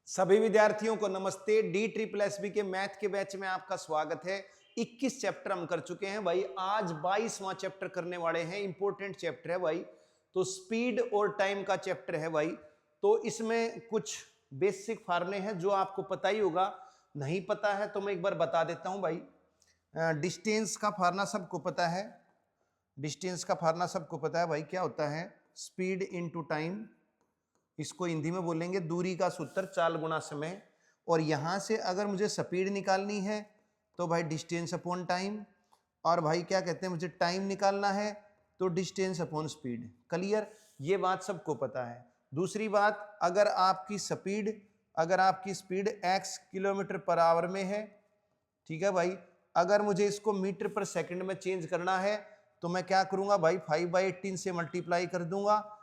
सभी विद्यार्थियों को नमस्ते। D+SB के मैथ के बैच में आपका स्वागत है। 21 चैप्टर हम कर चुके हैं भाई। आज 22वां चैप्टर करने वाले हैं। इंपॉर्टेंट चैप्टर है भाई। तो स्पीड और टाइम का चैप्टर है भाई। तो इसमें कुछ बेसिक फार्मूले हैं जो आपको पता ही होगा। नहीं पता है तो मैं एक बार बता देता हूं भाई। डिस्टेंस का फार्मूला सबको पता है। डिस्टेंस का फार्मूला सबको पता है भाई। क्या होता है? Speed into time. इसको हिंदी में बोलेंगे दूरी का सूत्र, चाल गुना समय। और यहां से अगर मुझे स्पीड निकालनी है तो भाई डिस्टेंस अपॉन टाइम। और भाई क्या कहते हैं, मुझे टाइम निकालना है तो डिस्टेंस अपॉन स्पीड। क्लियर? ये बात सबको पता है। दूसरी बात, अगर आपकी speed x kilometre per hour में है, ठीक है भाई, अगर मुझे इसको मीटर पर सेकंड में चेंज करना है तो मैं क्या करूंगा भाई, 5/18 से मल्टीप्लाई कर दूंगा।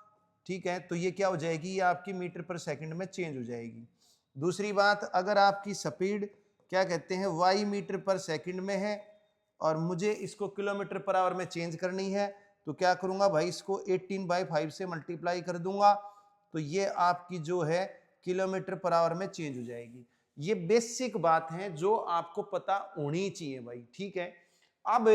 ठीक है, तो ये क्या हो जाएगी, ये आपकी मीटर पर सेकंड में चेंज हो जाएगी। दूसरी बात, अगर आपकी स्पीड क्या कहते हैं y मीटर पर सेकंड में है और मुझे इसको किलोमीटर पर आवर में चेंज करनी है तो क्या करूंगा भाई, इसको 18/5 से मल्टीप्लाई कर दूंगा तो ये आपकी जो है किलोमीटर पर आवर में चेंज हो जाएगी। ये बेसिक बात है जो आपको पता होनी चाहिए भाई। ठीक है, अब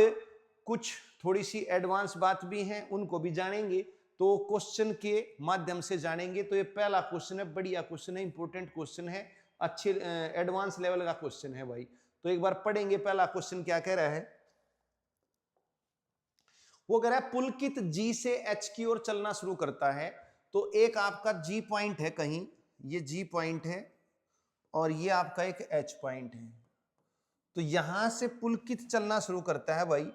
कुछ थोड़ी सी एडवांस बात भी है, उनको भी जानेंगे तो क्वेश्चन के माध्यम से जानेंगे। तो ये पहला क्वेश्चन है, बढ़िया क्वेश्चन है, इंपॉर्टेंट क्वेश्चन है, अच्छे एडवांस लेवल का क्वेश्चन है भाई। तो एक बार पढ़ेंगे। पहला क्वेश्चन क्या कह रहा है? वो कह रहा है पुलकित जी से एच की ओर चलना शुरू करता है। तो एक आपका जी पॉइंट है कहीं, ये जी पॉइंट है और ये आपका एक एच पॉइंट है। तो यहां से पुलकित चलना शुरू करता है भाई।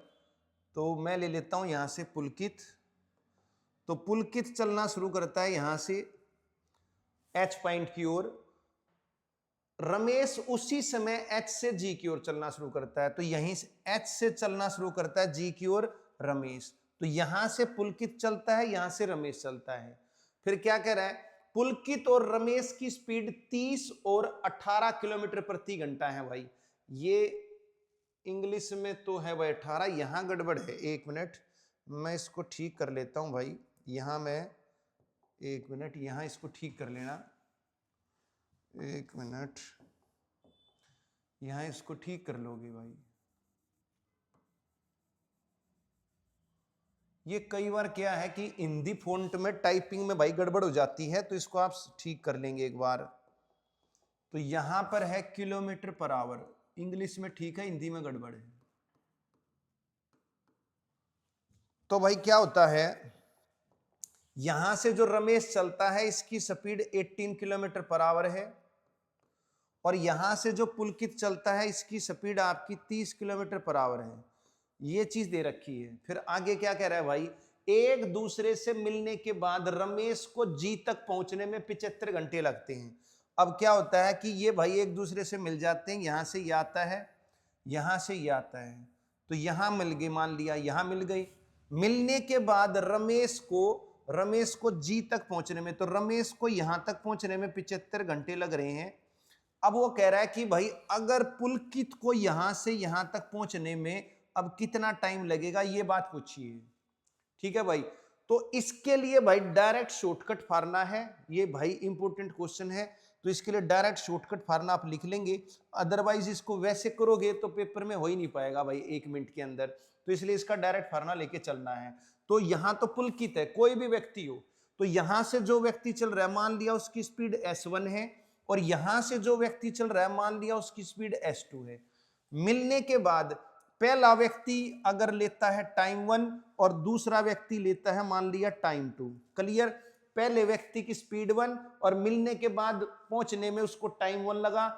तो मैं ले लेता हूं यहां से पुलकित। तो पुलकित चलना शुरू करता है यहां से एच पॉइंट की ओर। रमेश उसी समय एच से जी की ओर चलना शुरू करता है। तो यहीं से एच से चलना शुरू करता है जी की ओर रमेश। तो यहां से पुलकित चलता है, यहां से रमेश चलता है। फिर क्या कह रहा है, पुलकित और रमेश की स्पीड 30 और 18 किलोमीटर प्रति घंटा है भाई। ये इंग्लिश में तो है भाई 18, यहां गड़बड़ है। एक मिनट, मैं इसको ठीक कर लेता हूं भाई। यहां मैं एक मिनट, यहां इसको ठीक कर लेना। एक मिनट, यहां इसको ठीक कर लोगे भाई। ये कई बार क्या है कि हिंदी फॉन्ट में टाइपिंग में भाई गड़बड़ हो जाती है, तो इसको आप ठीक कर लेंगे एक बार। तो यहां पर है किलोमीटर पर आवर, इंग्लिश में ठीक है, हिंदी में गड़बड़ है। तो भाई क्या होता है, यहां से जो रमेश चलता है इसकी स्पीड 18 किलोमीटर पर आवर है और यहां से जो पुलकित चलता है इसकी स्पीड आपकी 30 किलोमीटर पर आवर है। ये चीज दे रखी है। फिर आगे क्या कह रहा है भाई, एक दूसरे से मिलने के बाद रमेश को जी तक पहुंचने में 75 घंटे लगते हैं। अब क्या होता है कि ये भाई एक दूसरे से मिल जाते हैं, यहां से ये आता है, यहां से ये आता है, तो यहां मिल गई, मान लिया यहां मिल गई। मिलने के बाद रमेश को जी तक पहुंचने में, तो रमेश को यहां तक पहुंचने में 75 घंटे लग रहे हैं। अब वो कह रहा है कि भाई अगर पुलकित को यहां से यहां तक पहुंचने में अब कितना टाइम लगेगा, ये बात पूछिए। ठीक है भाई, तो इसके लिए भाई डायरेक्ट शॉर्टकट फार्मूला है। ये भाई इंपॉर्टेंट क्वेश्चन है, तो इसके लिए डायरेक्ट शॉर्टकट फार्मूला आप लिख लेंगे। अदरवाइज इसको वैसे करोगे तो पेपर में हो ही नहीं पाएगा भाई 1 मिनट के अंदर। तो इसलिए इसका डायरेक्ट फार्मूला लेके चलना है। तो यहां तो पुलकित है, कोई भी व्यक्ति हो, तो यहां से जो व्यक्ति चल रहा है, मान लिया उसकी स्पीड s1 है और यहां से जो व्यक्ति चल रहा है मान लिया उसकी स्पीड s2 है। मिलने के बाद पहला व्यक्ति अगर लेता है टाइम 1 और दूसरा व्यक्ति लेता है मान लिया टाइम 2। क्लियर? पहले व्यक्ति की स्पीड 1 और मिलने के बाद पहुंचने में उसको टाइम 1 लगा।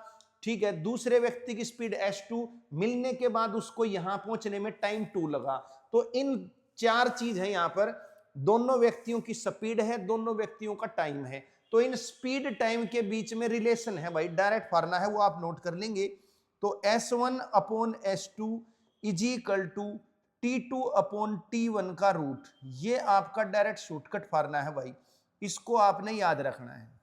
ठीक है, दूसरे व्यक्ति की स्पीड s2, मिलने के बाद उसको यहां पहुंचने में टाइम 2 लगा। तो इन 4 चीज है यहां पर, दोनों व्यक्तियों की स्पीड है, दोनों व्यक्तियों का टाइम है। तो इन स्पीड टाइम के बीच में रिलेशन है भाई, डायरेक्ट फार्मूला है, वो आप नोट कर लेंगे। तो s1 upon s2 is equal to T2 upon T1 का रूट। ये आपका डायरेक्ट शॉर्टकट फार्मूला है भाई, इसको आपने याद रखना है।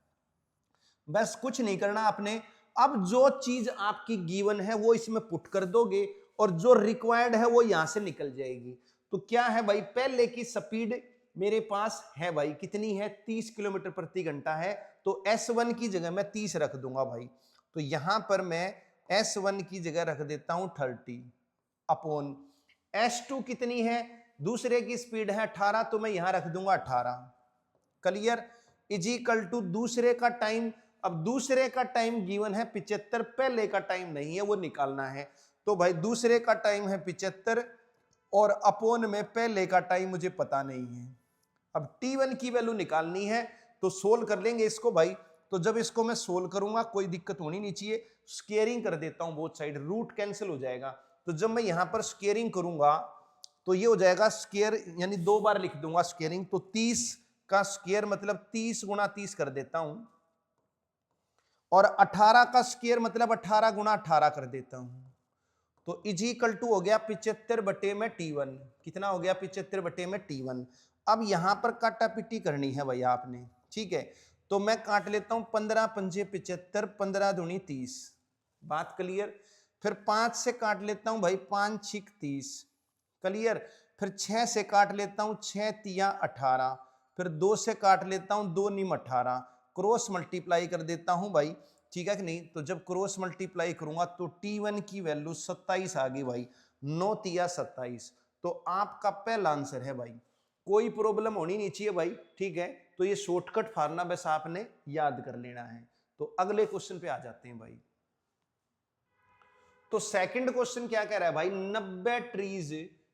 बस कुछ नहीं करना आपने। अब जो चीज आपकी गिवन है वो इसमें पुट कर दोगे और जो रिक्वायर्ड है वो यहां से निकल जाएगी। तो क्या है भाई, पहले की स्पीड मेरे पास है भाई, कितनी है, 30 किलोमीटर प्रति घंटा है। तो S1 की जगह मैं 30 रख दूंगा भाई। तो यहां पर मैं S1 की जगह रख देता हूं 30 अपॉन S2 कितनी है, दूसरे की स्पीड है 18, तो मैं यहां रख दूंगा 18। क्लियर? इज इक्वल टू दूसरे का टाइम। अब दूसरे का टाइम गिवन है 75, पहले का टाइम नहीं है, वो निकालना है। तो भाई दूसरे का टाइम है 75 और अपोन में पहले का टाइम मुझे पता नहीं है। अब T1 की वैल्यू निकालनी है, तो सोल्व कर लेंगे इसको भाई। तो जब इसको मैं सोल्व करूंगा कोई दिक्कत होनी नहीं चाहिए। स्केयरिंग कर देता हूं बोथ साइड, रूट कैंसिल हो जाएगा। तो जब मैं यहां पर स्केयरिंग करूंगा तो ये हो जाएगा स्केयर, यानी 2 बार लिख दूंगा स्केयरिंग। तो 30 का स्केयर मतलब 30 गुणा 30 कर देता हूं, और 18 का स्केयर मतलब 18 गुणा 18 कर देता हूं। तो इज इक्वल टू हो गया 75 बटे में T1। कितना हो गया? 75 बटे में T1। अब यहां पर काटा पिटी करनी है भैया आपने, ठीक है। तो मैं काट लेता हूं 15 पंजे 75, 15 दूनी 30। बात क्लियर? फिर 5 से काट लेता हूं भाई, 5 6 30। क्लियर? फिर 6 से काट लेता हूं, 6 तिया 18। फिर 2 से काट लेता हूं, 2 निम 18। क्रॉस मल्टीप्लाई कर देता हूं भाई, ठीक है कि नहीं? तो जब क्रॉस मल्टीप्लाई करूंगा तो T1 की वैल्यू 27 आ गई भाई, 9 तिया 27। तो आपका पहला आंसर है भाई। कोई प्रॉब्लम होनी नहीं चाहिए भाई, ठीक है। तो ये शॉर्टकट फार्मूला बस आपने याद कर लेना है। तो अगले क्वेश्चन पे आ जाते हैं भाई। तो सेकंड क्वेश्चन क्या कह रहा है भाई?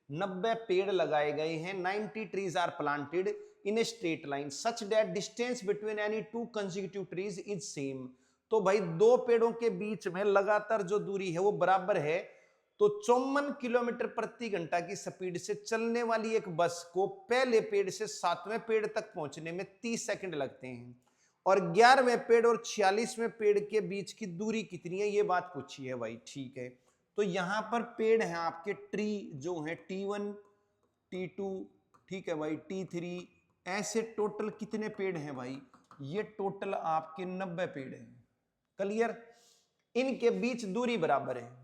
90 पेड़ लगाए गए हैं, 90 trees are planted in a straight line such that distance between any two consecutive trees is same. तो भाई दो पेड़ों के बीच में लगातार जो दूरी है वो बराबर है। तो 54 किलोमीटर प्रति घंटा की स्पीड से चलने वाली एक बस को पहले पेड़ से 7वें पेड़ तक पहुंचने में 30 सेकंड लगते हैं, और 11वें पेड़ और 46वें पेड़ के बीच की दूरी कितनी है, ये बात पूछी है भाई, ठीक है। तो यहां पर पेड़ हैं आपके, ट्री जो है T1 T2, ठीक है भाई, T3, ऐसे टोटल कितने पेड़ हैं भाई? ये टोटल आपके 90 पेड़ हैं। क्लियर? इनके बीच दूरी बराबर है।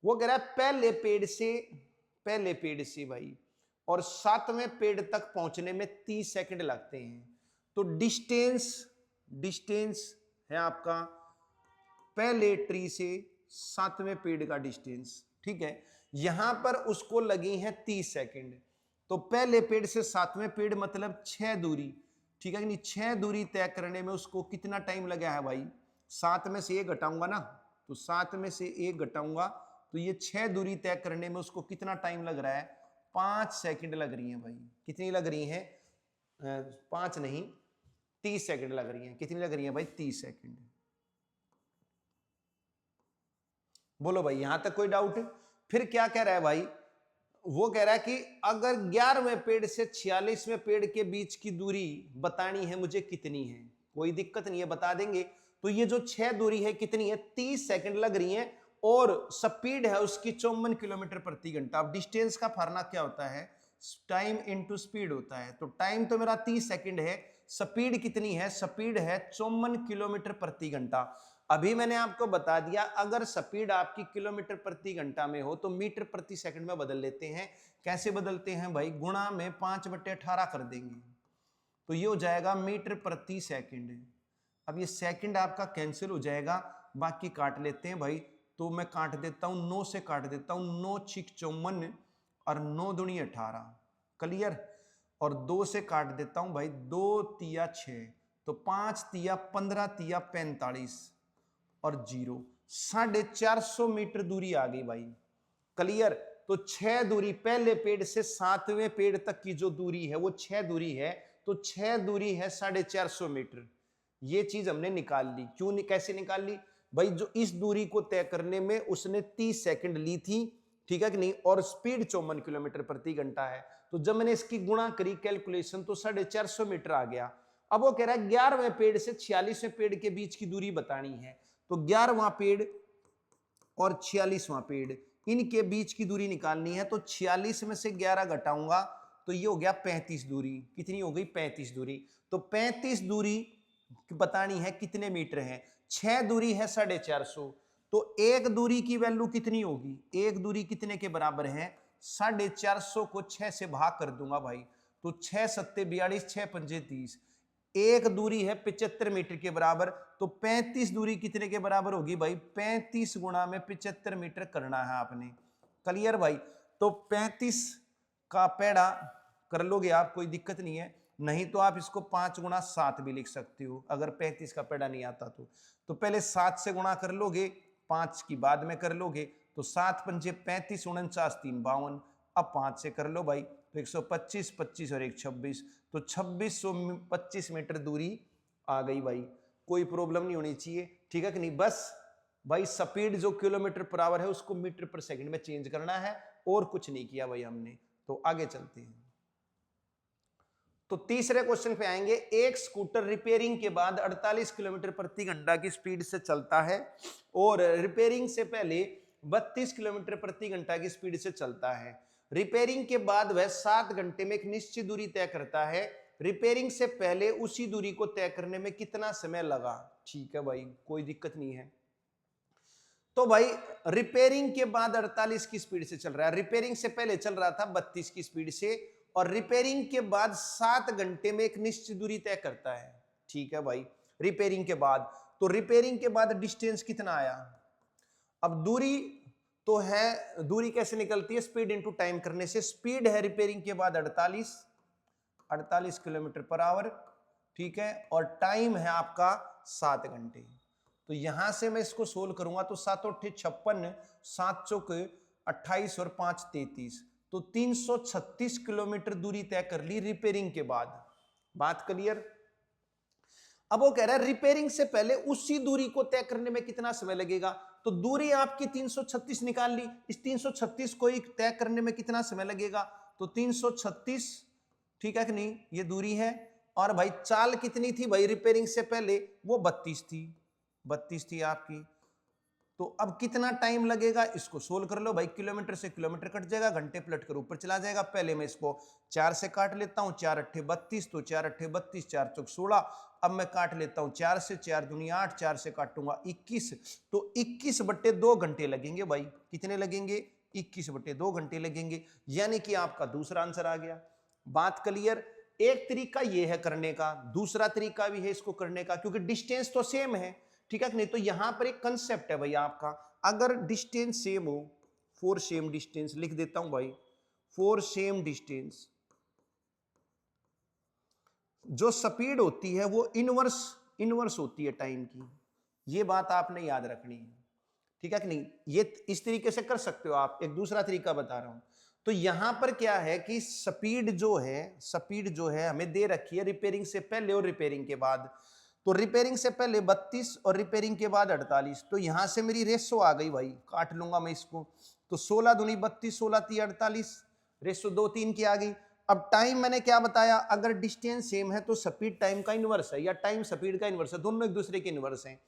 वो कह रहा है पहले पेड़ से भाई और 7वें पेड़ तक पहुंचने में 30 सेकंड लगते हैं। तो डिस्टेंस है आपका पहले ट्री से 7वें पेड़ का डिस्टेंस, ठीक है। यहां पर उसको लगी है 30 सेकंड। तो पहले पेड़ से 7वें पेड़ मतलब 6 दूरी, ठीक है कि नहीं? 6 दूरी तय करने में उसको कितना टाइम लगा है भाई? 7 में से 1 घटाऊंगा ना, तो 7 में से 1 घटाऊंगा तो ये 6 दूरी तय करने में उसको कितना टाइम लग रहा है? 5 सेकंड लग रही है भाई। कितनी लग रही है? 5 नहीं, 30 सेकंड लग रही है। कितनी लग रही है भाई? 30 सेकंड। बोलो भाई, यहां तक कोई डाउट? फिर क्या कह रहा है भाई? वो कह रहा है कि अगर 11वें पेड़ से 46वें पेड़ के बीच की दूरी बतानी है मुझे कितनी है। कोई दिक्कत नहीं है, बता देंगे। तो ये जो 6 दूरी है कितनी है? 30 सेकंड लग रही है, और स्पीड है उसकी 54 किलोमीटर प्रति घंटा। अब डिस्टेंस का फार्मूला क्या होता है? टाइम इनटू स्पीड होता है। तो टाइम तो मेरा 30 सेकंड है, स्पीड कितनी है? स्पीड है 54 किलोमीटर प्रति घंटा। अभी मैंने आपको बता दिया, अगर स्पीड आपकी किलोमीटर प्रति घंटा में हो तो मीटर प्रति सेकंड में बदल लेते हैं। कैसे बदलते हैं भाई? गुणा में 5/18 कर देंगे, तो ये हो जाएगा मीटर प्रति सेकंड। अब ये सेकंड आपका कैंसिल हो जाएगा, बाकी काट लेते हैं भाई। तो मैं काट देता हूं, 9 से काट देता हूं, 9 6 54 और 9 दूनी 18। क्लियर? और 2 से काट देता हूं भाई, 2 तिया 6, तो 5 तिया 15 तिया 45 और 0, 450 मीटर दूरी आ गई भाई। क्लियर? तो 6 दूरी पहले पेड़ से 7वें पेड़ तक की जो दूरी है वो 6 दूरी है। तो 6 दूरी है 450 मीटर। ये चीज हमने निकाल ली। क्यों कैसे निकाल ली भाई? जो इस दूरी को तय करने में उसने 30 सेकंड ली थी, ठीक है कि नहीं, और स्पीड 54 किलोमीटर प्रति घंटा है। तो जब मैंने इसकी गुणा करी कैलकुलेशन तो 450 मीटर आ गया। अब वो कह रहा है 11वें पेड़ से 46वें पेड़ के बीच की दूरी बतानी है। तो 11वां पेड़ और 46वां पेड़, इनके बीच की दूरी निकालनी है। तो 46 में से 11 घटाऊंगा तो ये हो गया 35 दूरी। कितनी हो गई? 35 दूरी। तो 35 दूरी बतानी है कितने मीटर है? 6 दूरी है 450, तो एक दूरी की वैल्यू कितनी होगी? एक दूरी कितने के बराबर है? 450 को 6 से भाग कर दूंगा भाई। तो 6 सत्ते 42, 6 पंजे 30, एक दूरी है 75 मीटर के बराबर, तो 35 दूरी कितने के बराबर होगी भाई? 35 गुणा में 75 मीटर करना है आपने। क्लियर भाई? तो 35 का पेड़ा कर लोगे आप, कोई दिक्कत नहीं है। नहीं तो आप इसको 5 गुणा 7 भी लिख सकते हो, अगर 35 का पेड़ा नहीं आता तो पहले 7 से गुणा कर लोगे, 5 की बाद में कर लोगे, तो 7 पंजे 35, 49 3 52। अब 5 से कर लो भाई, तो 125, 25 और 1 26, तो 2625 मीटर दूरी आ गई भाई। कोई प्रॉब्लम नहीं होनी चाहिए, ठीक है कि नहीं? बस भाई स्पीड जो किलोमीटर पर आवर है उसको मीटर पर सेकंड में चेंज करना है, और कुछ नहीं किया भाई हमने। तो आगे चलते हैं। तो तीसरे क्वेश्चन पे आएंगे। एक स्कूटर रिपेयरिंग के बाद 48 किलोमीटर प्रति घंटा की स्पीड से चलता है, और रिपेयरिंग से पहले 32 किलोमीटर प्रति घंटा की स्पीड से चलता है। रिपेयरिंग के बाद वह 7 घंटे में एक निश्चित दूरी तय करता है। रिपेयरिंग से पहले उसी दूरी को तय करने में कितना समय लगा? ठीक है भाई, कोई दिक्कत नहीं है। तो भाई रिपेयरिंग के बाद 48 की स्पीड से चल रहा है, रिपेयरिंग से पहले चल रहा था 32 की स्पीड से, और रिपेयरिंग के बाद 7 घंटे में एक निश्चित दूरी तय करता है। ठीक है भाई, रिपेयरिंग के बाद, तो रिपेयरिंग के बाद डिस्टेंस कितना आया? अब दूरी तो है, दूरी कैसे निकलती है? स्पीड इंटू टाइम करने से। स्पीड है रिपेयरिंग के बाद 48 किलोमीटर पर आवर, ठीक है, और टाइम है आपका 7 घंटे। तो यहां से मैं इसको सोल्व करूंगा तो 7 8 56, 7 चौक 28 और 5 33, तो 336 किलोमीटर दूरी तय कर ली रिपेयरिंग के बाद। बात क्लियर? अब वो कह रहा है रिपेयरिंग से पहले उसी दूरी को तय करने में कितना समय लगेगा। तो दूरी आपकी 336 निकाल ली, इस 336 को तय करने में कितना समय लगेगा? तो 336, ठीक है कि नहीं, ये दूरी है। और भाई चाल कितनी थी भाई रिपेयरिंग से पहले? वो 32 थी, 32 थी आपकी। तो अब कितना टाइम लगेगा? इसको सोल्व कर लो भाई, किलोमीटर से किलोमीटर कट जाएगा, घंटे पलट कर ऊपर चला जाएगा। पहले मैं इसको 4 से काट लेता हूं, 4 अट्ठे 32, तो 4 अट्ठे 32, 4 चौक 16। अब मैं काट लेता हूं 4 से, 4 दूनी 8, 4 से काटूंगा 21, तो 21/2 घंटे लगेंगे भाई। कितने लगेंगे? 21/2 घंटे लगेंगे, यानी कि आपका दूसरा आंसर आ गया। बात क्लियर? एक तरीका यह है करने का, दूसरा तरीका भी है इसको करने का, क्योंकि डिस्टेंस तो सेम है, ठीक है कि नहीं? तो यहां पर एक कंसेप्ट है भाई आपका, अगर डिस्टेंस सेम हो, फॉर सेम डिस्टेंस लिख देता हूं भाई, फॉर सेम डिस्टेंस जो स्पीड होती है वो इनवर्स होती है टाइम की। ये बात आपने याद रखनी है, ठीक है कि नहीं? ये इस तरीके से कर सकते हो आप। एक दूसरा तरीका बता रहा हूं। तो यहां पर क्या है कि स्पीड जो है हमें दे रखी है रिपेयरिंग से पहले और रिपेयरिंग के बाद। तो रिपेयरिंग से पहले 32 और रिपेयरिंग के बाद 48, तो यहां से मेरी रेशो आ गई भाई, काट लूंगा मैं इसको। तो 16 दूनी 32, 16 ती 48, रेशो 2 3 की आ गई। अब टाइम मैंने क्या बताया? अगर डिस्टेंस सेम है तो स्पीड टाइम का इनवर्स है, या टाइम स्पीड का इनवर्स है, दोनों एक दूसरे के इनवर्स हैं।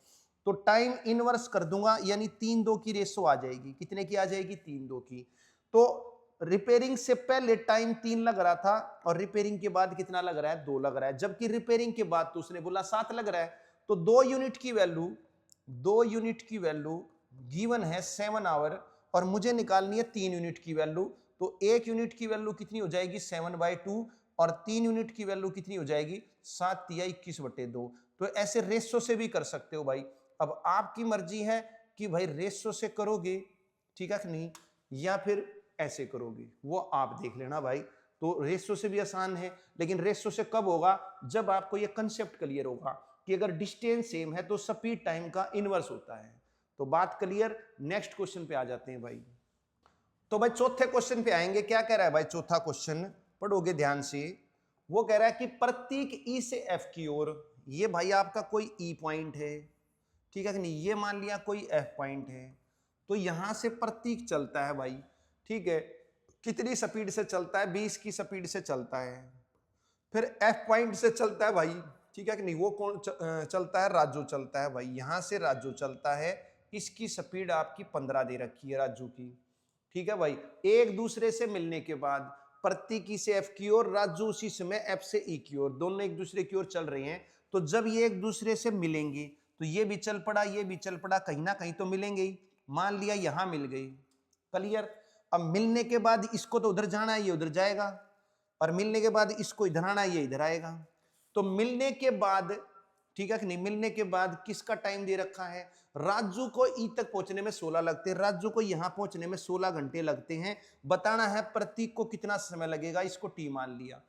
तो टाइम इनवर्स कर दूंगा, यानी 3-2 की रेशो आ जाएगी। कितने की आ जाएगी? 3-2 की। तो रिपेयरिंग से पहले टाइम 3 लग रहा था, और रिपेयरिंग के बाद कितना लग रहा है? 2 लग रहा है, जबकि रिपेयरिंग के बाद तो उसने बोला 7 लग रहा है। तो 2 यूनिट की वैल्यू गिवन है 7 आवर, और मुझे निकालनी है 3 यूनिट की वैल्यू। तो 1 यूनिट की वैल्यू कितनी हो जाएगी? 7/2, और 3 यूनिट की वैल्यू कितनी हो जाएगी? 7 या 21/2। तो ऐसे रेशो से भी कर सकते हो भाई। अब आपकी मर्जी है कि भाई रेशो से करोगे, ठीक है कि नहीं, या फिर ऐसे करोगे, वो आप देख लेना भाई। तो रेशो से भी आसान है, लेकिन रेशो से कब होगा? जब आपको ये कंसेप्ट क्लियर होगा कि अगर डिस्टेंस सेम है तो स्पीड टाइम का इनवर्स होता है। तो बात क्लियर? नेक्स्ट क्वेश्चन पे आ जाते हैं भाई। तो भाई चौथे क्वेश्चन पे आएंगे। क्या कह रहा है भाई चौथा क्वेश्चन? पढ़ोगे ध्यान से। वो कह रहा है कि प्रतीक ई से एफ की ओर, ये भाई आपका कोई ई पॉइंट है, ठीक है कि नहीं, ये मान लिया कोई एफ पॉइंट है। तो यहां से प्रतीक चलता है भाई, ठीक है, कितनी स्पीड से चलता है? 20 की स्पीड से चलता है। फिर एफ पॉइंट से चलता है भाई, ठीक है कि नहीं, वो कौन चलता है? राजू चलता है भाई, यहां से राजू चलता है। इसकी स्पीड आपकी 15 दे रखी है राजू की, ठीक है भाई। एक दूसरे से मिलने के बाद प्रतीक ई से एफ की ओर, राजू उसी समय एफ से ई की ओर, दोनों एक दूसरे की ओर चल रहे हैं। तो जब ये एक दूसरे से मिलेंगे तो ये भी चल पड़ा, ये भी चल पड़ा, कहीं ना कहीं तो मिलेंगे ही। मान लिया यहां मिल गई, क्लियर? अब मिलने के बाद इसको तो उधर जाना है, ये उधर जाएगा, और मिलने के बाद इसको इधर आना है, ये इधर आएगा। तो मिलने के बाद, ठीक है कि नहीं, मिलने के बाद किसका टाइम दे रखा है, राजू को ई तक पहुंचने में 16 लगते हैं, राजू को यहां पहुंचने में 16 घंटे लगते हैं। बताना है प्रतीक को कितना समय लगेगा, इसको टी मान लिया।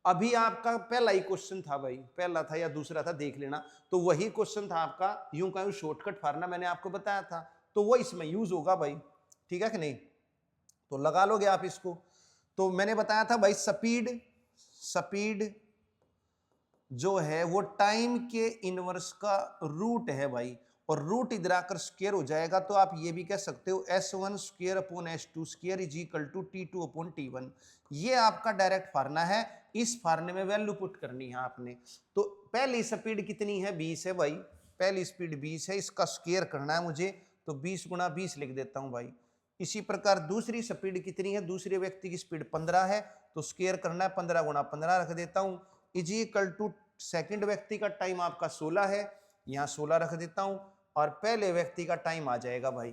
अभी आपका पहला ही क्वेश्चन था भाई, पहला था या दूसरा था देख लेना, तो वही क्वेश्चन था आपका, यूं का यूं शॉर्टकट फाड़ना मैंने आपको बताया था, तो वो इसमें यूज होगा भाई, ठीक है कि नहीं, तो लगा लोगे आप इसको। तो मैंने बताया था भाई स्पीड, स्पीड जो है वो टाइम के इनवर्स का रूट है भाई, और रूट इधर आकर स्क्वायर हो जाएगा, तो आप ये भी कह सकते हो s1 square upon s2 square is equal to t2 upon t1। ये आपका डायरेक्ट फार्मूला है, इस फार्मूले में वैल्यू पुट करनी है आपने। तो पहली स्पीड कितनी है, 20 है भाई, पहली स्पीड 20 है, इसका स्क्वायर करना है मुझे, तो 20 गुणा 20 लिख देता हूं भाई। इसी प्रकार दूसरी स्पीड कितनी है, दूसरे व्यक्ति की स्पीड 15 है, तो स्क्वायर करना है, 15 गुणा 15 रख देता हूं, इज इक्वल टू सेकंड व्यक्ति का टाइम आपका 16 है, यहां 16 रख देता हूं, और पहले व्यक्ति का टाइम आ जाएगा भाई।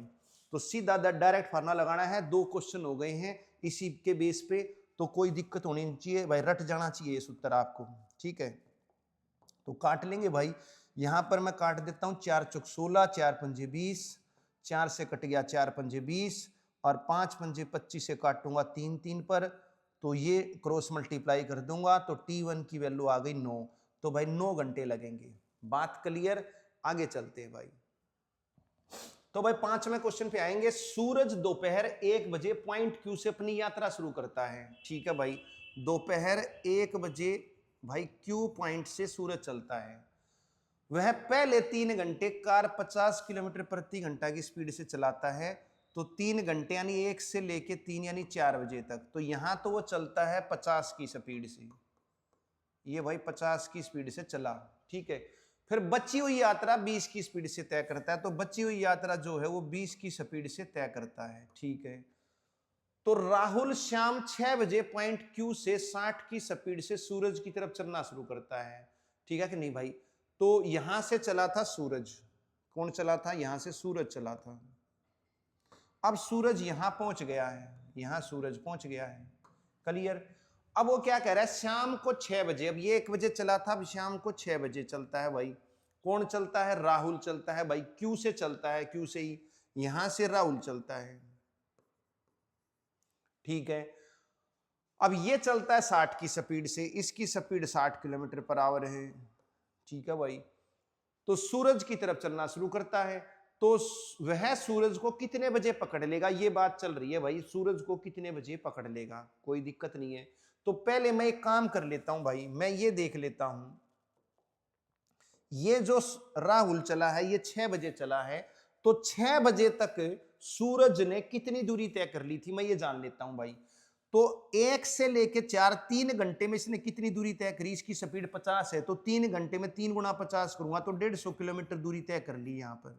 तो सीधा डायरेक्ट फार्मूला लगाना है, 2 क्वेश्चन हो गए हैं इसी के बेस पे, तो कोई दिक्कत होनी नहीं चाहिए भाई, रट जाना चाहिए इस उत्तर आपको, ठीक है। तो काट लेंगे भाई, यहां पर मैं काट देता हूं, 4 चौक 16, 4 पंजे 20, 4 से कट गया 4 पंजे 20, और 5 पंजे 25 से काटूंगा 3 3 पर, तो ये क्रॉस मल्टीप्लाई कर दूंगा, तो t1 की वैल्यू आ गई 9, तो भाई 9 घंटे लगेंगे। बात क्लियर, आगे चलते हैं भाई। तो भाई 5वें क्वेश्चन पे आएंगे, सूरज दोपहर 1 बजे पॉइंट क्यू से अपनी यात्रा शुरू करता है, ठीक है भाई, दोपहर 1 बजे भाई क्यू पॉइंट से सूरज चलता है, वह पहले 3 घंटे कार 50 किलोमीटर प्रति घंटा की स्पीड से चलाता है, तो 3 घंटे यानी 1 से लेके 3 यानी 4 बजे तक, तो यहां तो वो चलता है 50 की स्पीड से, ये भाई 50 की स्पीड से चला, ठीक है। फिर बची हुई यात्रा 20 की स्पीड से तय करता है, तो बची हुई यात्रा जो है वो 20 की स्पीड से तय करता है, ठीक है। तो राहुल शाम 6 बजे पॉइंट क्यू से 60 की स्पीड से सूरज की तरफ चलना शुरू करता है, ठीक है कि नहीं भाई। तो यहां से चला था सूरज, कौन चला था, यहां से सूरज चला था, अब सूरज यहां पहुंच गया है, यहां सूरज पहुंच गया है, क्लियर। अब वो क्या कह रहा है, शाम को 6 बजे, अब ये 1 बजे चला था, अब शाम को 6 बजे चलता है भाई, कौन चलता है, राहुल चलता है भाई, क्यू से चलता है, क्यू से ही, यहां से राहुल चलता है, ठीक है। अब ये चलता है 60 की स्पीड से, इसकी स्पीड 60 किलोमीटर पर आवर है, ठीक है भाई। तो सूरज की तरफ चलना शुरू करता है, तो वह सूरज को कितने बजे पकड़ लेगा, ये बात चल रही है भाई, सूरज को कितने बजे पकड़ लेगा, कोई दिक्कत नहीं है। तो पहले मैं एक काम कर लेता हूं भाई, मैं ये देख लेता हूं, ये जो राहुल चला है ये 6 बजे चला है, तो 6 बजे तक सूरज ने कितनी दूरी तय कर ली थी, मैं ये जान लेता हूं भाई। तो 1 से लेके 4, 3 घंटे में इसने कितनी दूरी तय करी, इसकी स्पीड 50 है, तो 3 घंटे में 3 गुणा 50 करूंगा, तो 150 किलोमीटर दूरी तय कर ली यहां पर,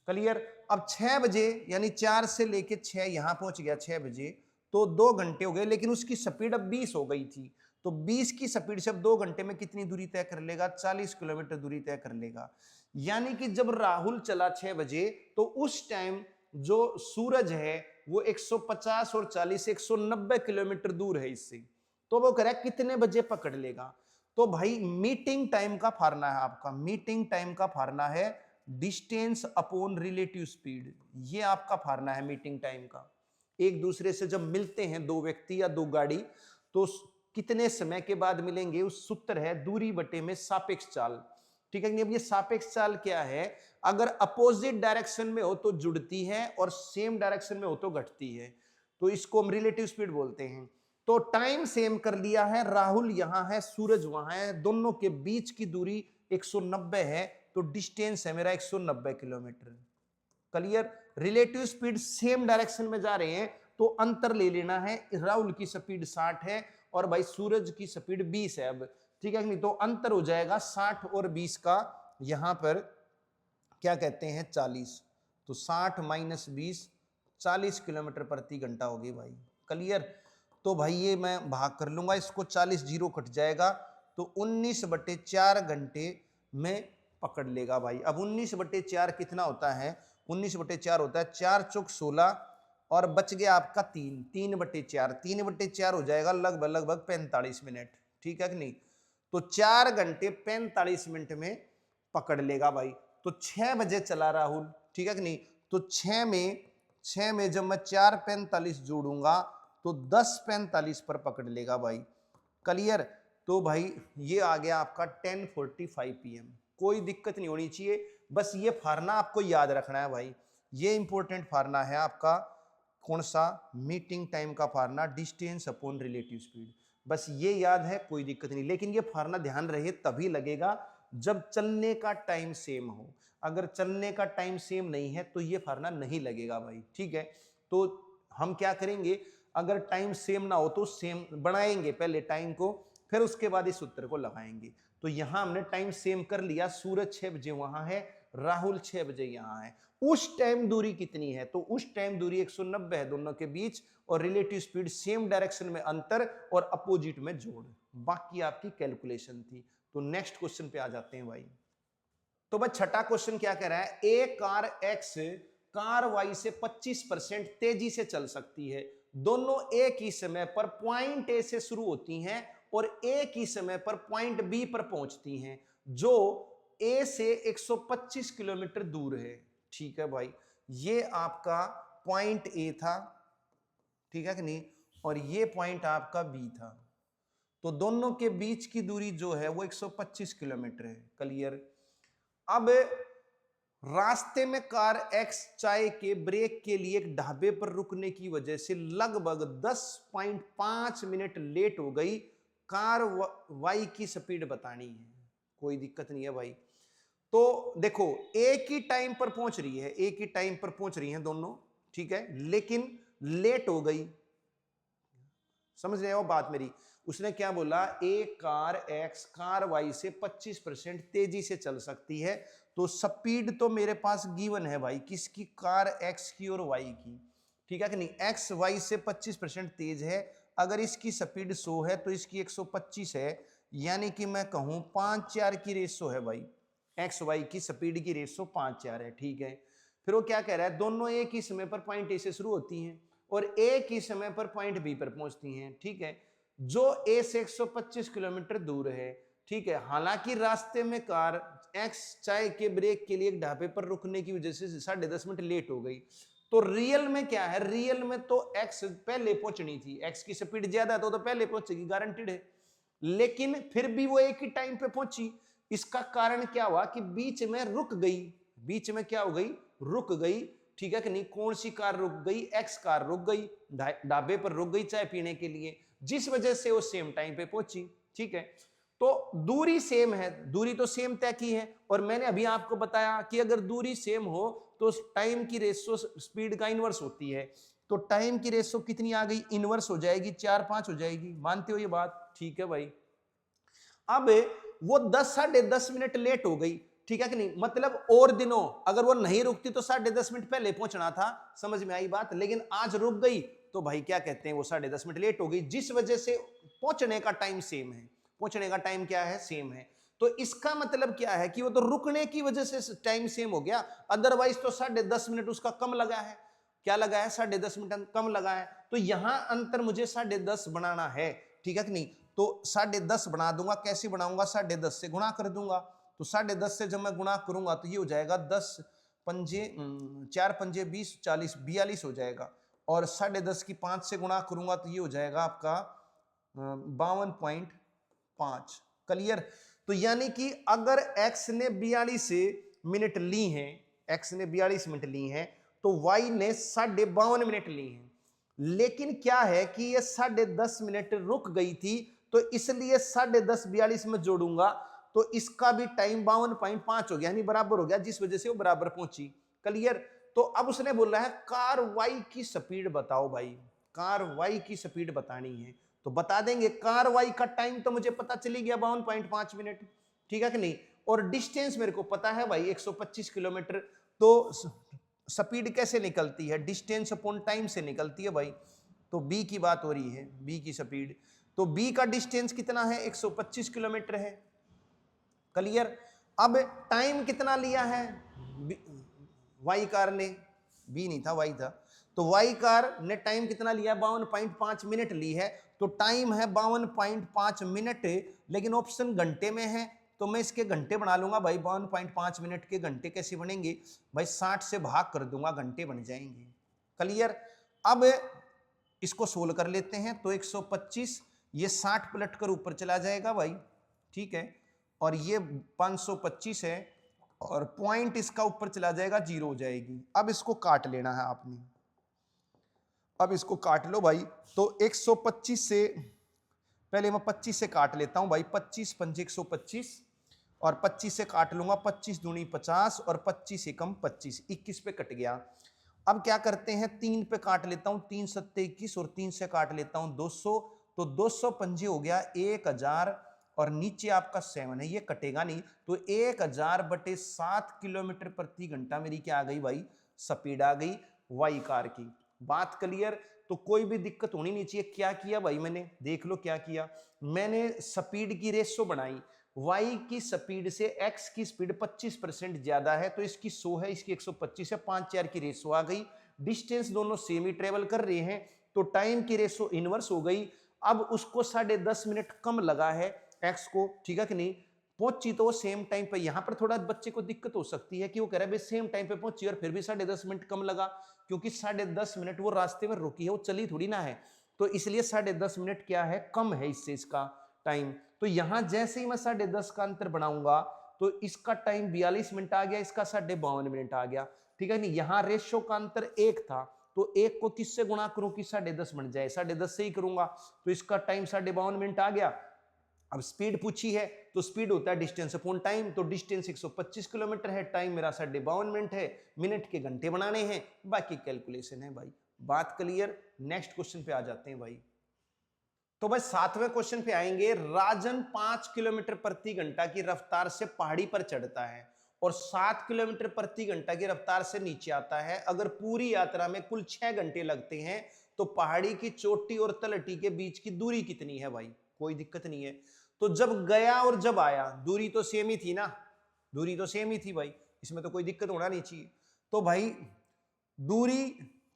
क्लियर। अब 6 बजे यानी 4 से लेके 6 यहां पहुंच गया 6 बजे, तो 2 घंटे हो गए, लेकिन उसकी स्पीड अब 20 हो गई थी, तो 20 की स्पीड से अब 2 घंटे में कितनी दूरी तय कर लेगा, 40 किलोमीटर दूरी तय कर लेगा। यानी कि जब राहुल चला 6 बजे, तो उस टाइम जो सूरज है वो 150 और 40 190 किलोमीटर दूर है इससे, तो वो कह रहा है कितने बजे पकड़ लेगा। तो भाई मीटिंग टाइम का फार्मूला है आपका, मीटिंग टाइम का फार्मूला है डिस्टेंस अपॉन रिलेटिव स्पीड, ये आपका फार्मूला है मीटिंग टाइम का। एक दूसरे से जब मिलते हैं 2 व्यक्ति या 2 गाड़ी, तो कितने समय के बाद मिलेंगे, उस सूत्र है दूरी बटे में सापेक्ष चाल, ठीक है। अब ये सापेक्ष चाल क्या है, अगर अपोजिट डायरेक्शन में हो तो जुड़ती है और सेम डायरेक्शन में हो तो घटती है, तो इसको हम रिलेटिव स्पीड बोलते हैं। तो टाइम सेम कर लिया है, राहुल यहां है सूरज वहां है, दोनों के बीच की दूरी 190 है, तो डिस्टेंस है मेरा 190 kilometre, clear. Relative speed same direction में जा रहे हैं, तो अंतर ले लेना है, राहुल की स्पीड 60 है और भाई सूरज की स्पीड 20 है अब, ठीक है नहीं, तो अंतर हो जाएगा 60 और 20 का, यहां पर क्या कहते हैं 40, तो 60 माइनस 20 40 किलोमीटर प्रति घंटा होगी भाई, क्लियर। तो भाई ये मैं भाग कर लूंगा इसको, 40 जीरो कट जाएगा, तो 19/4 घंटे में पकड़ लेगा भाई। अब 19/4 कितना होता है, 19/4 होता है 4 चौक 16 और बच गया आपका 3, 3/4, 3/4 हो जाएगा लगभग 45 मिनट, ठीक है कि नहीं। तो 4 घंटे 45 मिनट में पकड़ लेगा भाई। तो 6 बजे चला राहुल, ठीक है कि नहीं, तो 6 में जब मैं 4:45 जोड़ूंगा तो 10:45 पर पकड़ लेगा भाई। क्लियर। तो भाई ये आ गया आपका 10:45 PM। कोई दिक्कत नहीं होनी चाहिए, बस ये फार्मूला आपको याद रखना है भाई। ये इंपॉर्टेंट फार्मूला है आपका, कौन सा, मीटिंग टाइम का formula, distance upon relative speed. बस ये याद है, कोई दिक्कत नहीं। लेकिन ये फार्मूला ध्यान रहे तभी लगेगा जब चलने का टाइम सेम हो। अगर चलने का टाइम सेम नहीं है तो ये फार्मूला नहीं लगेगा भाई, ठीक है। तो हम क्या करेंगे, अगर टाइम सेम ना हो तो सेम बनाएंगे पहले टाइम को, फिर उसके बाद इस उत्तर को लगाएंगे। तो यहां हमने टाइम सेम कर लिया, सूरज 6 बजे वहां है, राहुल 6 बजे यहां है। उस टाइम दूरी कितनी है, तो उस टाइम दूरी 190 है दोनों के बीच, और रिलेटिव स्पीड सेम डायरेक्शन में अंतर और अपोजिट में जोड़। बाकी आपकी कैलकुलेशन थी। तो नेक्स्ट क्वेश्चन पे आ जाते हैं भाई। तो भाई छठा क्वेश्चन क्या कह रहा है, ए कार एक्स कार वाई से 25% तेजी से चल सकती है। दोनों एक ही समय पर पॉइंट ए से शुरू होती हैं और एक ही समय पर पॉइंट बी पर पहुंचती हैं, जो ए से 125 किलोमीटर दूर है। ठीक है भाई, ये आपका पॉइंट ए था, ठीक है कि नहीं, और ये पॉइंट आपका बी था। तो दोनों के बीच की दूरी जो है वो 125 किलोमीटर है। क्लियर। अब रास्ते में कार एक्स चाय के ब्रेक के लिए एक ढाबे पर रुकने की वजह से लगभग 10.5 मिनट लेट हो गई। कार वाई की स्पीड बतानी है। कोई दिक्कत नहीं है भाई। तो देखो एक ही टाइम पर पहुंच रही है, एक ही टाइम पर पहुंच रही हैं दोनों, ठीक है, लेकिन लेट हो गई। समझ रहे हो बात मेरी। उसने क्या बोला, ए कार एक्स कार वाई से 25% तेजी से चल सकती है। तो स्पीड तो मेरे पास गिवन है भाई, किसकी, कार एक्स की और वाई की, ठीक है कि नहीं। एक्स वाई से 25% तेज है, अगर इसकी स्पीड 100 है तो इसकी 125 है, यानी कि मैं कहूं 5-4 की रेशो है भाई। एक्स वाई की स्पीड की रेशो 5-4 है, ठीक है। फिर वो क्या कह रहा है, दोनों एक ही समय पर पॉइंट ए से शुरू होती हैं और एक ही समय पर पॉइंट बी पर पहुंचती हैं, ठीक है, जो ए से 125 किलोमीटर दूर है, ठीक है। हालांकि रास्ते में कार एक्स चाय के ब्रेक के लिए एक ढाबे पर रुकने की वजह से 10.5 मिनट लेट हो गई। तो रियल में क्या है, रियल में तो एक्स पहले पहुंचनी थी, एक्स की स्पीड ज्यादा तो पहले पहुंचेगी, गारंटेड है। लेकिन फिर भी वो एक ही टाइम पे पहुंची। इसका कारण क्या हुआ कि बीच में रुक गई, बीच में क्या हो गई, रुक गई, ठीक है कि नहीं। कौन सी कार रुक गई, एक्स कार रुक गई, ढाबे पर रुक गई चाय पीने के लिए, जिस वजह से वो सेम टाइम पे पहुंची, ठीक है। तो दूरी सेम है, दूरी तो सेम तय की है, और मैंने अभी आपको बताया कि अगर दूरी सेम हो तो टाइम की रेशो स्पीड का इनवर्स होती है। तो टाइम की रेशो कितनी आ गई, इनवर्स हो जाएगी, 4-5 हो जाएगी। मानते हो ये बात, ठीक है भाई। अब वो 10-10.5 मिनट लेट हो गई, ठीक है कि नहीं, मतलब और दिनों अगर वो नहीं रुकती तो 10.5 मिनट पहले पहुंचना था, समझ में आई बात। लेकिन आज रुक गई तो भाई क्या कहते हैं, वो 10.5 मिनट लेट हो गई, जिस वजह से पहुंचने का टाइम सेम है, पहुंचने का टाइम क्या है, सेम है। तो इसका मतलब क्या है कि वो तो रुकने की वजह से टाइम सेम हो गया, अदरवाइज तो 10.5 मिनट उसका कम लगा है। क्या लगा है, 10.5 मिनट कम लगा है। तो यहां अंतर मुझे 10.5 बनाना है, ठीक है कि नहीं। तो 10.5 बना दूंगा, कैसे बनाऊंगा, 10.5 से गुणा कर दूंगा। तो 10.5 से जब मैं गुणा करूंगा तो ये हो जाएगा 10 पंजे 4 पंजे 20 40 42 हो जाएगा, और 10.5 की 5 से गुणा करूंगा तो ये हो जाएगा आपका 52.5। क्लियर। तो यानी कि अगर x ने 42 मिनट ली हैं, x ने 42 मिनट ली हैं, तो y ने 52.5 मिनट ली हैं। लेकिन क्या है कि ये 10.5 मिनट रुक गई थी, तो इसलिए 10.5 42 में जोड़ूंगा तो इसका भी टाइम 52.5 हो गया, यानी बराबर हो गया, जिस वजह से वो बराबर पहुंची। क्लियर। तो अब उसने बोला है कार वाई की स्पीड बताओ भाई, कार वाई की स्पीड बतानी है। तो बता देंगे, कार वाई का टाइम तो मुझे पता चली गया 52.5 मिनट, ठीक है कि नहीं, और डिस्टेंस मेरे को पता है भाई 125 किलोमीटर। तो स्पीड कैसे निकलती है, डिस्टेंस अपॉन टाइम से निकलती है भाई। तो बी की बात हो रही है, बी की स्पीड, तो बी का डिस्टेंस कितना है, 125 किलोमीटर है। क्लियर। अब टाइम कितना लिया है वाई कार ने, बी नहीं था वाई था, तो वाई कार ने टाइम कितना लिया, 52.5 मिनट ली है। तो टाइम है 52.5 मिनट, लेकिन ऑप्शन घंटे में है तो मैं इसके घंटे बना लूंगा भाई। 52.5 मिनट के घंटे कैसे बनेंगे भाई, 60 से भाग कर दूंगा, घंटे बन जाएंगे। क्लियर। अब इसको सोल्व कर लेते हैं। तो 125 ये 60 पलट कर ऊपर चला जाएगा भाई, ठीक है, और ये 525 है और पॉइंट इसका ऊपर चला जाएगा, 0 हो जाएगी। अब इसको काट लेना है आपने, अब इसको काट लो भाई। तो 125 से पहले मैं 25 से काट लेता हूं भाई, 25 पंजे 125 और 25 से काट लूंगा, 25 दूनी 50 और 25 एकम 25, 21 पे कट गया। अब क्या करते हैं, 3 पे काट लेता हूं, 3 सत्ते 21 और 3 से काट लेता हूं 200, तो 200 पंजे हो गया 1000 और नीचे आपका 7 है, ये कटेगा नहीं। तो 1000 बटे 7 किलोमीटर प्रति घंटा मेरी क्या आ गई भाई, स्पीड आ गई वाई कार की। बात क्लियर। तो कोई भी दिक्कत होनी नहीं चाहिए। क्या किया भाई मैंने, देख लो क्या किया मैंने, स्पीड की रेशो बनाई, y की स्पीड से x की स्पीड 25% ज्यादा है, तो इसकी 100 है, इसकी 125 है, 5-4 की रेशो आ गई। डिस्टेंस दोनों सेम ही ट्रेवल कर रहे हैं, तो टाइम की रेशो इनवर्स हो गई। अब उसको 10.5 मिनट कम लगा है x को, ठीक है कि नहीं, पहुंची तो वो सेम टाइम पे। यहां पर थोड़ा बच्चे को दिक्कत हो सकती है कि वो कह रहा है सेम टाइम पे पहुंची और फिर भी 10.5 मिनट कम लगा, क्योंकि 10.5 मिनट वो रास्ते में रुकी है, वो चली थोड़ी ना है, तो इसलिए 10.5 मिनट क्या है, कम है इससे इसका टाइम। तो यहां जैसे ही मैं 10.5 का अंतर बनाऊंगा तो इसका टाइम 42 मिनट आ गया, इसका 52 मिनट आ गया, ठीक है नहीं। यहां रेशो का अंतर 1 था, तो 1 को किससे गुणा करूं कि 10.5 बन जाए, 10.5 से ही करूंगा, तो इसका टाइम 52 मिनट आ गया। अब स्पीड पूछी है तो स्पीड होता है डिस्टेंस अपॉन टाइम, तो डिस्टेंस 125 किलोमीटर है, टाइम मेरा 52 मिनट है, मिनट के घंटे बनाने हैं, बाकी कैलकुलेशन है भाई। बात क्लियर। नेक्स्ट क्वेश्चन पे आ जाते हैं भाई। तो भाई 7वें क्वेश्चन पे आएंगे। राजन 5 किलोमीटर प्रति घंटा की रफ्तार से पहाड़ी पर चढ़ता है और 7 किलोमीटर प्रति घंटा की रफ्तार से नीचे आता है। अगर पूरी यात्रा में कुल 6 घंटे लगते हैं तो पहाड़ी की चोटी और तलहटी के बीच की दूरी कितनी है भाई। कोई दिक्कत नहीं है। तो जब गया और जब आया दूरी तो सेम ही थी ना, दूरी तो सेम ही थी भाई, इसमें तो कोई दिक्कत होना नहीं चाहिए। तो भाई दूरी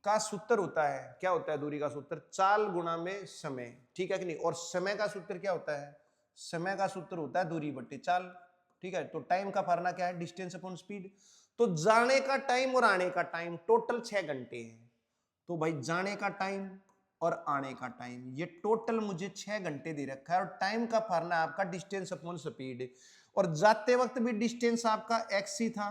का सूत्र होता है, क्या होता है दूरी का सूत्र, चाल गुणा में समय, ठीक है कि नहीं। और समय का सूत्र क्या होता है, समय का सूत्र होता है दूरी बट्टे चाल, ठीक है। तो टाइम का फॉर्मूला क्या है, डिस्टेंस अपॉन स्पीड। तो जाने का टाइम और आने का टाइम टोटल 6 घंटे है, तो भाई जाने का टाइम और आने का टाइम ये टोटल मुझे 6 घंटे दे रखा है। और टाइम का फॉर्मूला आपका डिस्टेंस अपॉन स्पीड, और जाते वक्त भी डिस्टेंस आपका x ही था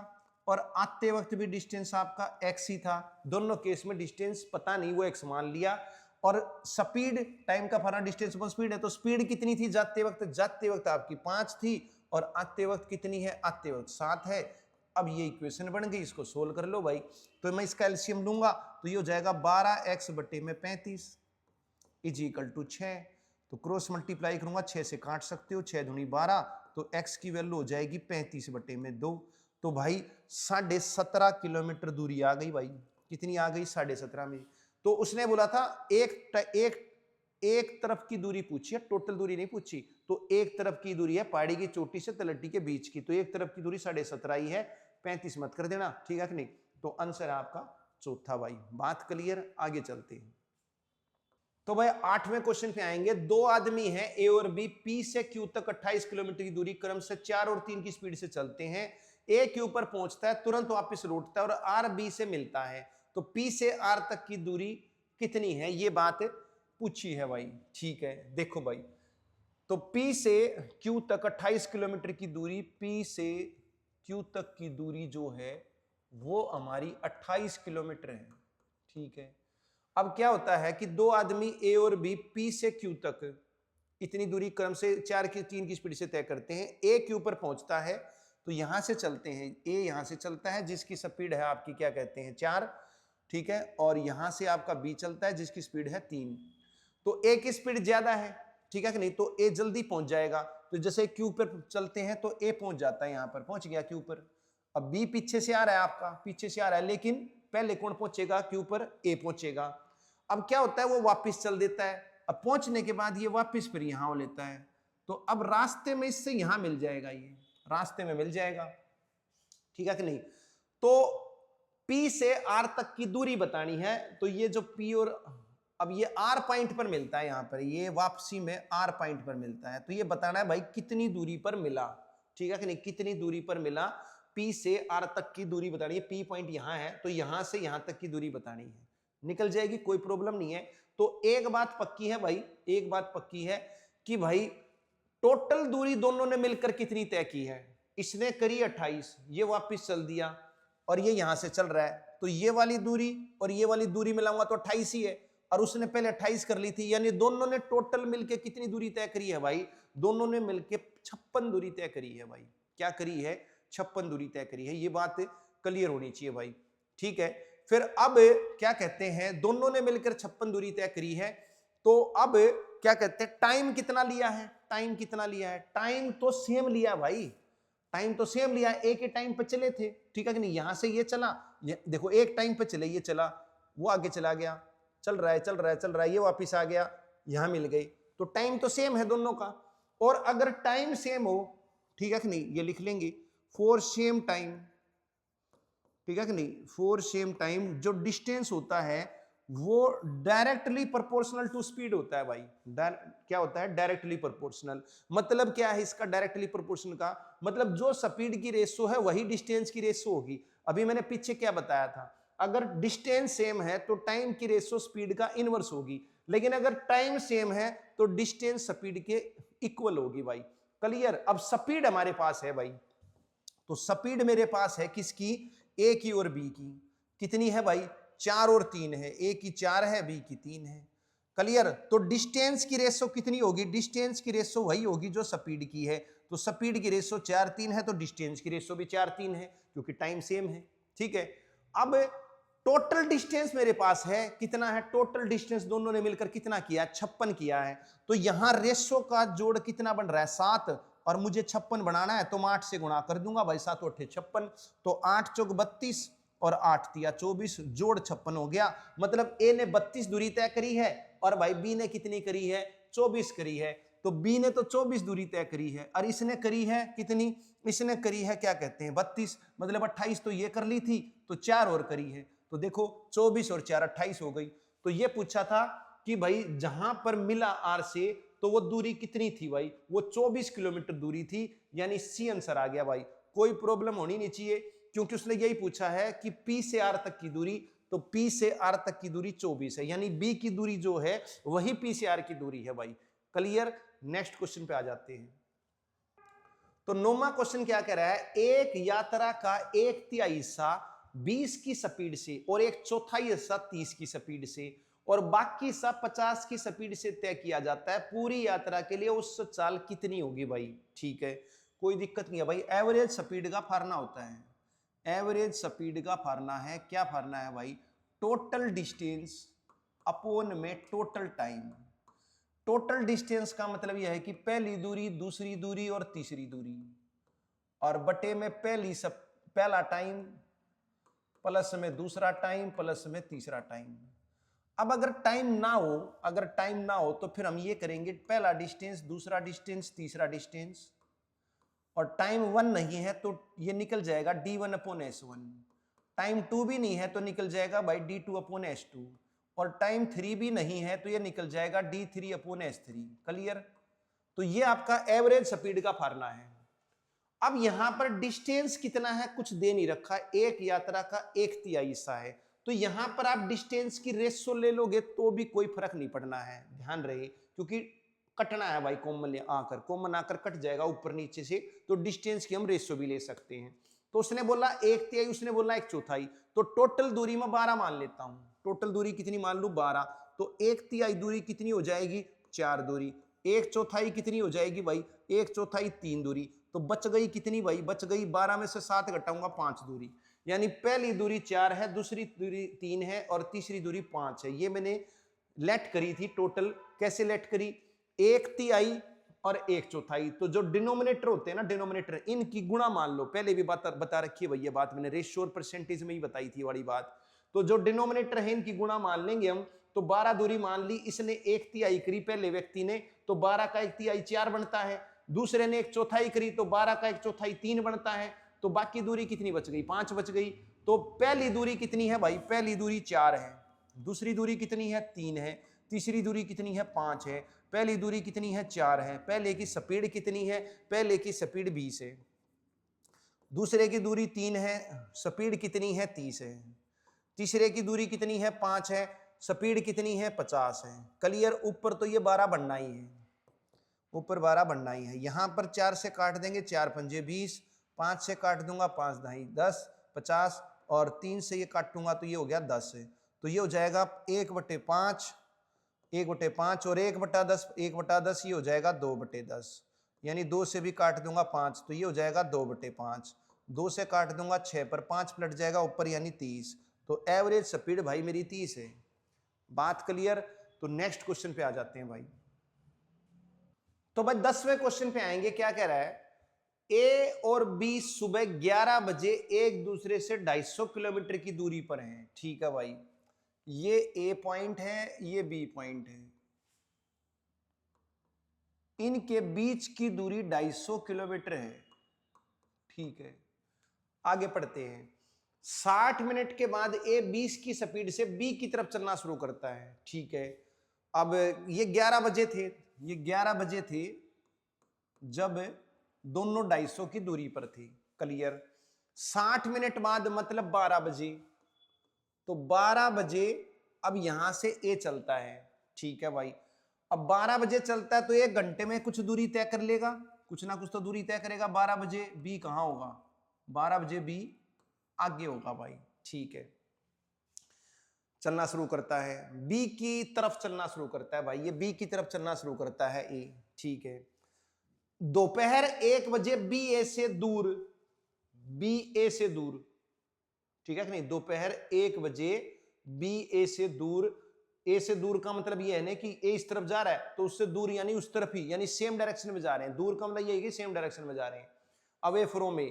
और आते वक्त भी डिस्टेंस आपका x ही था। दोनों केस में डिस्टेंस पता नहीं, वो x मान लिया। और स्पीड, टाइम का फॉर्मूला डिस्टेंस अपॉन स्पीड है, तो स्पीड कितनी थी जाते वक्त, जाते वक्त आपकी 5 थी और आते वक्त कितनी है, आते वक्त 7 है। अब ये इक्वेशन बन गई, इसको सोल्व कर लो भाई। तो मैं इसका एलसीएम लूंगा तो ये हो जाएगा 12x बटे में 35 इज इक्वल टू 6। तो क्रॉस मल्टीप्लाई करूंगा, 6 से काट सकते हो, 6 दूनी 12, तो x की वैल्यू हो जाएगी 35 बटे में 2। तो भाई 17.5 किलोमीटर दूरी आ गई भाई, कितनी आ गई 17.5 में। तो उसने बोला था एक तरफ की दूरी पूछी है, टोटल दूरी नहीं पूछी। तो एक तरफ की दूरी है पहाड़ी की चोटी से तलहटी के बीच की, तो एक तरफ की दूरी 17.5 ही है, 35 मत कर देना, ठीक है कि नहीं। तो आंसर है आपका चौथा भाई। बात क्लियर, आगे चलते हैं। तो भाई 8वें क्वेश्चन पे आएंगे। दो आदमी हैं ए और बी, पी से क्यू तक 28 किलोमीटर की दूरी क्रम से 4 और 3 की स्पीड से चलते हैं। ए क्यू पर पहुंचता है, तुरंत वापस लौटता है और आर बी से मिलता है। तो पी से आर तक की दूरी कितनी है, ये बात पूछी है भाई, ठीक है। देखो भाई, तो पी से क्यू तक 28 किलोमीटर की दूरी, पी से क्यू तक की दूरी जो है वो हमारी 28 किलोमीटर है, ठीक है। अब क्या होता है कि दो आदमी ए और बी पी से क्यू तक इतनी दूरी क्रम से 4 की 3 की स्पीड से तय करते हैं। ए क्यू पर पहुंचता है, तो यहां से चलते हैं, ए यहां से चलता है जिसकी स्पीड है आपकी क्या कहते हैं 4, ठीक है। और यहां से आपका बी चलता है जिसकी स्पीड है 3। तो ए की स्पीड ज्यादा है, ठीक है कि नहीं, तो ए जल्दी पहुंच जाएगा। तो जैसे क्यू पर चलते हैं तो ए पहुंच जाता है, यहां पर पहुंच गया क्यू पर। अब बी पीछे से आ रहा है, आपका पीछे से आ रहा है, लेकिन पहले कौन पहुंचेगा क्यू पर, ए पहुंचेगा। अब क्या होता है, वो वापस चल देता है। अब पहुंचने के बाद ये वापस फिर यहां हो लेता है, तो अब रास्ते में इससे यहां मिल जाएगा, ये रास्ते में मिल जाएगा, ठीक है कि नहीं। तो P से R तक की दूरी बतानी है, तो ये जो P और अब ये आर पॉइंट पर मिलता है, यहाँ पर ये वापसी में आर पॉइंट पर मिलता है, तो ये बताना है भाई कितनी दूरी पर मिला, ठीक है कि नहीं, कितनी दूरी पर मिला, पी से आर तक की दूरी बतानी है, पी पॉइंट यहाँ है तो यहां से यहां तक की दूरी बतानी है, निकल जाएगी, कोई प्रॉब्लम नहीं है। तो एक बात पक्की है भाई, एक बात पक्की है कि भाई टोटल दूरी दोनों ने मिलकर कितनी तय की है, इसने करी 28, ये वापस चल दिया और ये यहां से चल रहा है, तो ये वाली दूरी और ये वाली दूरी मिलाऊंगा तो 28 ही है, और उसने पहले 28 कर ली थी, यानी दोनों ने टोटल मिलके कितनी दूरी तय करी है भाई, दोनों ने मिलके 56 दूरी तय करी है भाई, क्या करी है, 56 दूरी तय करी है, ये बात क्लियर होनी चाहिए भाई, ठीक है। फिर अब क्या कहते हैं, दोनों ने मिलकर 56 दूरी तय करी है, तो अब क्या कहते हैं, टाइम कितना लिया है, टाइम कितना लिया है, टाइम तो सेम लिया भाई, टाइम तो सेम लिया, एक ही टाइम पे चले थे, ठीक है कि नहीं, यहां से ये चला, ये देखो एक टाइम पे चले, ये चला, वो आगे चला गया, चल रहा है चल रहा है चल रहा है, ये वापिस आ गया, यहां मिल गई, तो टाइम तो सेम है दोनों का। और अगर टाइम सेम हो, ठीक है कि नहीं, ये लिख लेंगे फॉर सेम टाइम, ठीक है कि नहीं, फॉर सेम टाइम, जो डिस्टेंस होता है वो डायरेक्टली प्रोपोर्शनल टू स्पीड होता है भाई, क्या होता है, डायरेक्टली प्रोपोर्शनल, मतलब क्या है इसका डायरेक्टली प्रोपोर्शनल का मतलब, जो स्पीड की रेशो है वही डिस्टेंस की रेशो होगी। अभी मैंने पीछे क्या बताया था, अगर डिस्टेंस सेम है तो टाइम की रेशो स्पीड का इनवर्स होगी, लेकिन अगर टाइम सेम है तो डिस्टेंस स्पीड के इक्वल होगी भाई, क्लियर। अब स्पीड हमारे पास है भाई, तो स्पीड मेरे पास है किसकी, ए की और बी की, कितनी है भाई, 4 और 3 है, ए की 4 है, बी की 3 है, क्लियर। तो डिस्टेंस की रेशो कितनी होगी, डिस्टेंस की रेशो वही होगी जो स्पीड की है, तो स्पीड की रेशो 4-3 है, तो डिस्टेंस की रेशो भी 4-3 है, क्योंकि टाइम सेम है, ठीक है। अब टोटल डिस्टेंस मेरे पास है कितना है, टोटल डिस्टेंस दोनों ने मिलकर कितना किया, 56 किया है, तो यहां रेशो का जोड़ कितना बन रहा है, 7, और मुझे 56 बनाना है तो मैं 8 से गुणा कर दूंगा भाई, 7 8 56, तो 8 चौक 32 और 8 तिया 24, जोड़ 56 हो गया, मतलब ए ने 32 दूरी तय करी है और भाई बी ने कितनी करी है, 24 करी है, तो बी ने तो 24 दूरी तय करी है और इसने करी है कितनी, इसने करी है क्या कहते हैं 32, मतलब 28 तो ये कर ली थी, तो 4 और करी है, तो देखो 24 और 4 28 हो गई। तो ये पूछा था कि भाई जहां पर मिला आर से तो वो दूरी कितनी थी भाई, वो 24 किलोमीटर दूरी थी, यानी सी आंसर आ गया भाई, कोई प्रॉब्लम होनी नहीं चाहिए, क्योंकि उसने यही पूछा है कि पी से आर तक की दूरी, तो पी से आर तक की दूरी 24 है, यानी बी की दूरी जो है वही पी से आर की दूरी है भाई, क्लियर। नेक्स्ट क्वेश्चन पे आ जाते हैं। तो 9वां क्वेश्चन क्या कह रहा है, एक यात्रा का 1/3 हिस्सा 20 की स्पीड से और 1/4 हिस्सा 30 की स्पीड से और बाकी सब 50 की स्पीड से तय किया जाता है, पूरी यात्रा के लिए उस चाल कितनी होगी भाई, ठीक है, कोई दिक्कत नहीं है भाई, एवरेज स्पीड का फार्मूला होता है, एवरेज स्पीड का फार्मूला है, क्या फार्मूला है भाई, टोटल डिस्टेंस अपॉन में टोटल टाइम। टोटल डिस्टेंस का मतलब यह है कि पहली दूरी, दूसरी दूरी और तीसरी दूरी, और बटे में पहला टाइम प्लस में दूसरा टाइम प्लस में तीसरा टाइम। अब अगर टाइम ना हो, अगर टाइम ना हो तो फिर हम ये करेंगे, पहला डिस्टेंस, दूसरा डिस्टेंस, तीसरा डिस्टेंस, और टाइम 1 नहीं है तो ये निकल जाएगा d1/s1, टाइम 2 भी नहीं है तो निकल जाएगा भाई d2/s2, और टाइम 3 भी नहीं है तो ये निकल जाएगा d3/s3, क्लियर। तो ये आपका एवरेज स्पीड का फार्मूला है। अब यहां पर डिस्टेंस कितना है कुछ दे नहीं रखा, एक यात्रा का 1/3 हिस्सा है, तो यहां पर आप डिस्टेंस की रेशो ले लोगे तो भी कोई फर्क नहीं पड़ना है, ध्यान रहे, क्योंकि कटना है भाई, कॉमन आकर कट जाएगा ऊपर नीचे से, तो डिस्टेंस की हम रेशो भी ले सकते हैं। तो उसने बोला 1/3, उसने बोला 1/4, तो टोटल दूरी में 12 मान लेता हूं, टोटल दूरी कितनी मान लू 12, तो 1/3 दूरी कितनी हो जाएगी 4 दूरी, 1/4 कितनी हो जाएगी भाई 1/4 3 दूरी, तो बच गई कितनी भाई, बच गई 12 में से 7 घटाऊंगा 5 दूरी, यानी पहली दूरी 4 है, दूसरी दूरी 3 है और तीसरी दूरी 5 है। ये मैंने लेट करी थी टोटल, कैसे लेट करी, 1/3 और 1/4, तो जो डिनोमिनेटर होते हैं ना, डिनोमिनेटर, इनकी गुणा मान लो, पहले भी बता रखी है भैया बात, मैंने रेशियो और परसेंटेज में ही बताई थी वाली बात, तो जो डिनोमिनेटर है इनकी गुणा मान लेंगे हम, तो 12 दूरी मान ली, इसने 1/3 करी पहले व्यक्ति ने, तो 12 का 1/3 4 बनता है, दूसरे ने 1/4 करी तो 12 का 1/4 3 बनता है, तो बाकी दूरी कितनी बच गई 5 बच गई। तो पहली दूरी कितनी है भाई, पहली दूरी 4 है, दूसरी दूरी कितनी है 3 है, तीसरी दूरी कितनी है 5 है, पहली दूरी कितनी है 4 है, पहले की स्पीड कितनी है, पहले की स्पीड 20 है, दूसरे की दूरी 3 है, स्पीड कितनी है 30 है, तीसरे की दूरी कितनी है 5 है, स्पीड कितनी है 50 है। क्लियर। ऊपर तो ये 12 बनना ही है, ऊपर 12 बनना ही है। यहां पर 4 से काट देंगे, 4 पंजे 20, 5 से काट दूंगा 5 ढाई 10 50, और 3 से ये काटूंगा तो ये हो गया 10 है। तो ये हो जाएगा 1/5, 1/5 और 1/10, 1/10 ये हो जाएगा 2/10, यानी 2 से भी काट दूंगा 5 तो ये हो जाएगा 2/5, 2 से काट दूंगा 6 पर 5 पलट जाएगा ऊपर यानी 30। तो एवरेज स्पीड भाई मेरी 30 है। बात क्लियर। तो नेक्स्ट क्वेश्चन पे आ जाते हैं भाई। तो भाई 10वें क्वेश्चन पे आएंगे। क्या कह रहा है, ए और बी सुबह 11 बजे एक दूसरे से 250 किलोमीटर की दूरी पर हैं। ठीक है भाई, ये ए पॉइंट है, ये बी पॉइंट है, इनके बीच की दूरी 250 किलोमीटर है। ठीक है, आगे पढ़ते हैं। 60 मिनट के बाद ए 20 की स्पीड से बी की तरफ चलना शुरू करता है। ठीक है, अब ये 11 बजे थे, ये 11 बजे थे जब दोनों 250 की दूरी पर थे। क्लियर। 60 मिनट बाद मतलब 12 बजे, तो 12 बजे अब यहां से ए चलता है। ठीक है भाई, अब 12 बजे चलता है तो 1 घंटे में कुछ दूरी तय कर लेगा, कुछ ना कुछ तो दूरी तय करेगा। 12 बजे बी कहां होगा, 12 बजे बी आगे होगा भाई। ठीक है, चलना शुरू करता है, बी की तरफ चलना शुरू करता है भाई, ये बी की तरफ चलना शुरू करता है ए। ठीक है, दोपहर 1 बजे बी ए से दूर, बी ए से दूर, ठीक है कि नहीं, दोपहर 1 बजे बी ए से दूर, ए से दूर का मतलब ये है ना कि ए इस तरफ जा रहा है तो उससे दूर यानी उस तरफ ही, यानी सेम डायरेक्शन में जा रहे हैं। दूर का मतलब ये है कि सेम डायरेक्शन में जा रहे हैं, अवे फ्रॉम ए।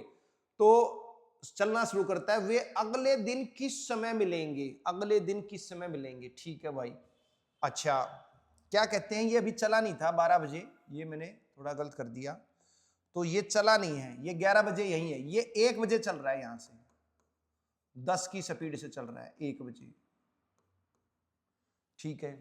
तो चलना शुरू करता है। वे अगले दिन किस समय मिलेंगे, अगले दिन किस समय मिलेंगे। ठीक है भाई, अच्छा क्या कहते हैं, ये अभी चला नहीं था 12 बजे, ये मैंने थोड़ा गलत कर दिया, तो ये चला नहीं है, ये 11 बजे यही है, ये 1 बजे चल रहा है, यहां से 10 की स्पीड से चल रहा है 1 बजे। ठीक है,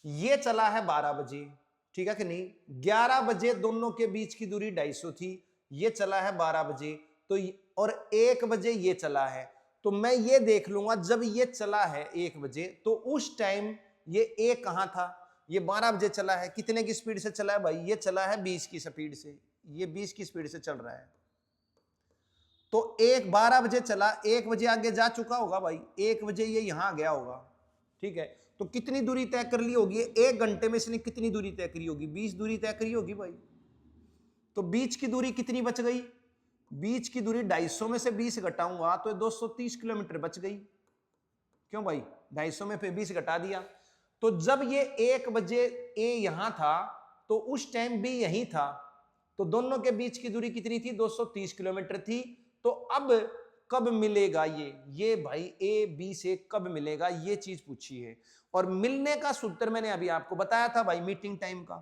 ये चला है 12 बजे, ठीक है कि नहीं। 11 बजे दोनों के बीच की दूरी 250 थी, ये चला है 12 बजे, तो और 1 बजे ये चला है, तो मैं ये देख लूंगा जब ये चला है 1 बजे तो उस टाइम ये ए कहां था। ये 12 बजे चला है, कितने की स्पीड से चला है भाई, ये चला है 20 की स्पीड से, ये 20 की स्पीड से चल रहा है। तो 12 बजे चला, 1 बजे आगे जा चुका होगा भाई, 1 बजे ये यहां आ गया होगा। ठीक है, तो कितनी दूरी तय कर ली होगी, 1 घंटे में इसने कितनी दूरी तय करी होगी, 20 दूरी तय करी होगी भाई। तो बीच की दूरी कितनी बच गई, बीच की दूरी 250 में से 20 घटाऊंगा तो 230 किलोमीटर बच गई। क्यों भाई, 250 में फिर 20 घटा दिया, तो जब ये 1 बजे ए यहां था तो उस टाइम बी यहीं था, तो दोनों के बीच की दूरी कितनी थी, 230 किलोमीटर थी। तो अब कब मिलेगा ये भाई ए बी से कब मिलेगा, ये चीज पूछी है। और मिलने का सूत्र मैंने अभी आपको बताया था भाई, मीटिंग टाइम का,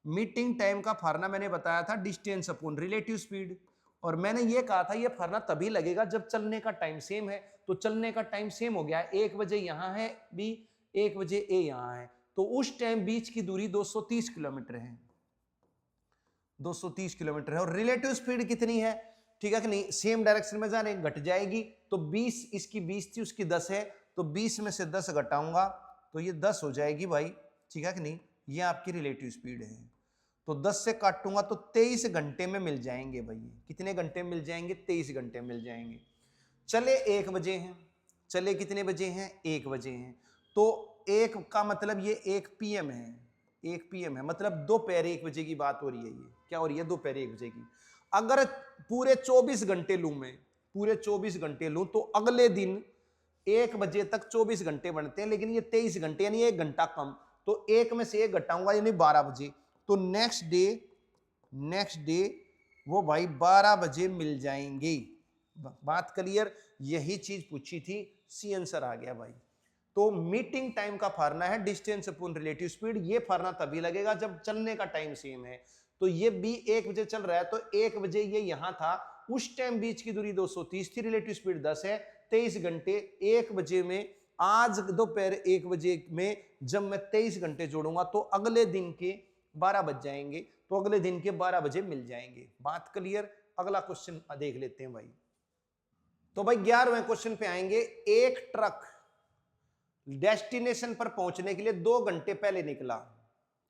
मीटिंग टाइम का फार्मूला मैंने बताया था डिस्टेंस अपॉन रिलेटिव स्पीड, और मैंने ये कहा था ये फार्मूला तभी लगेगा जब चलने का टाइम सेम है। तो चलने का टाइम सेम हो गया, 1 बजे यहां है बी, 1 बजे ए यहां है, तो उस टाइम बीच की दूरी 230 किलोमीटर है, 230 किलोमीटर है। और रिलेटिव स्पीड कितनी है, ठीक है कि नहीं, सेम डायरेक्शन में जा रहे, घट जाएगी, तो 20 इसकी 20 थी, उसकी 10 है, तो 20 में से 10 घटाऊंगा तो ये 10 हो जाएगी भाई। ठीक है कि नहीं, ये आपकी रिलेटिव स्पीड है। तो 10 से काटूंगा तो 23 घंटे में मिल जाएंगे भाई। कितने घंटे में मिल जाएंगे, 23 घंटे मिल जाएंगे। चले 1 बजे हैं, चले कितने बजे हैं, 1 बजे हैं, तो 1 का मतलब ये 1 PM है, 1 PM है, मतलब दोपहर 1 बजे की बात हो रही है। ये क्या हो रही है, दोपहर 1 बजे की। अगर पूरे 24 घंटे लूं मैं, पूरे 24 घंटे लूं, तो अगले दिन 1 बजे तक 24 घंटे बनते हैं, लेकिन ये 23 घंटे यानी 1 घंटा कम, तो 1 में से 1 घटाऊंगा यानी 12 बजे, तो नेक्स्ट डे वो भाई 12 बजे मिल जाएंगे। बात क्लियर, यही चीज पूछी थी, सी आंसर आ गया भाई। तो मीटिंग टाइम का फार्मूला है डिस्टेंस अपॉन रिलेटिव स्पीड, ये फार्मूला तभी लगेगा जब चलने का टाइम सेम है। तो ये बी 1 बजे चल रहा है, तो 1 बजे ये यहां था, उस टाइम बीच की दूरी 230 थी, रिलेटिव स्पीड 10 है, 23 घंटे 1 बजे में आज दोपहर 1 बजे में जब मैं 23 घंटे जोड़ूंगा तो अगले दिन के 12 बज जाएंगे, तो अगले दिन के 12 बजे मिल जाएंगे। बात क्लियर? अगला क्वेश्चन देख लेते हैं भाई। तो भाई 11वें क्वेश्चन पे आएंगे। एक ट्रक डेस्टिनेशन पर पहुंचने के लिए 2 घंटे पहले निकला,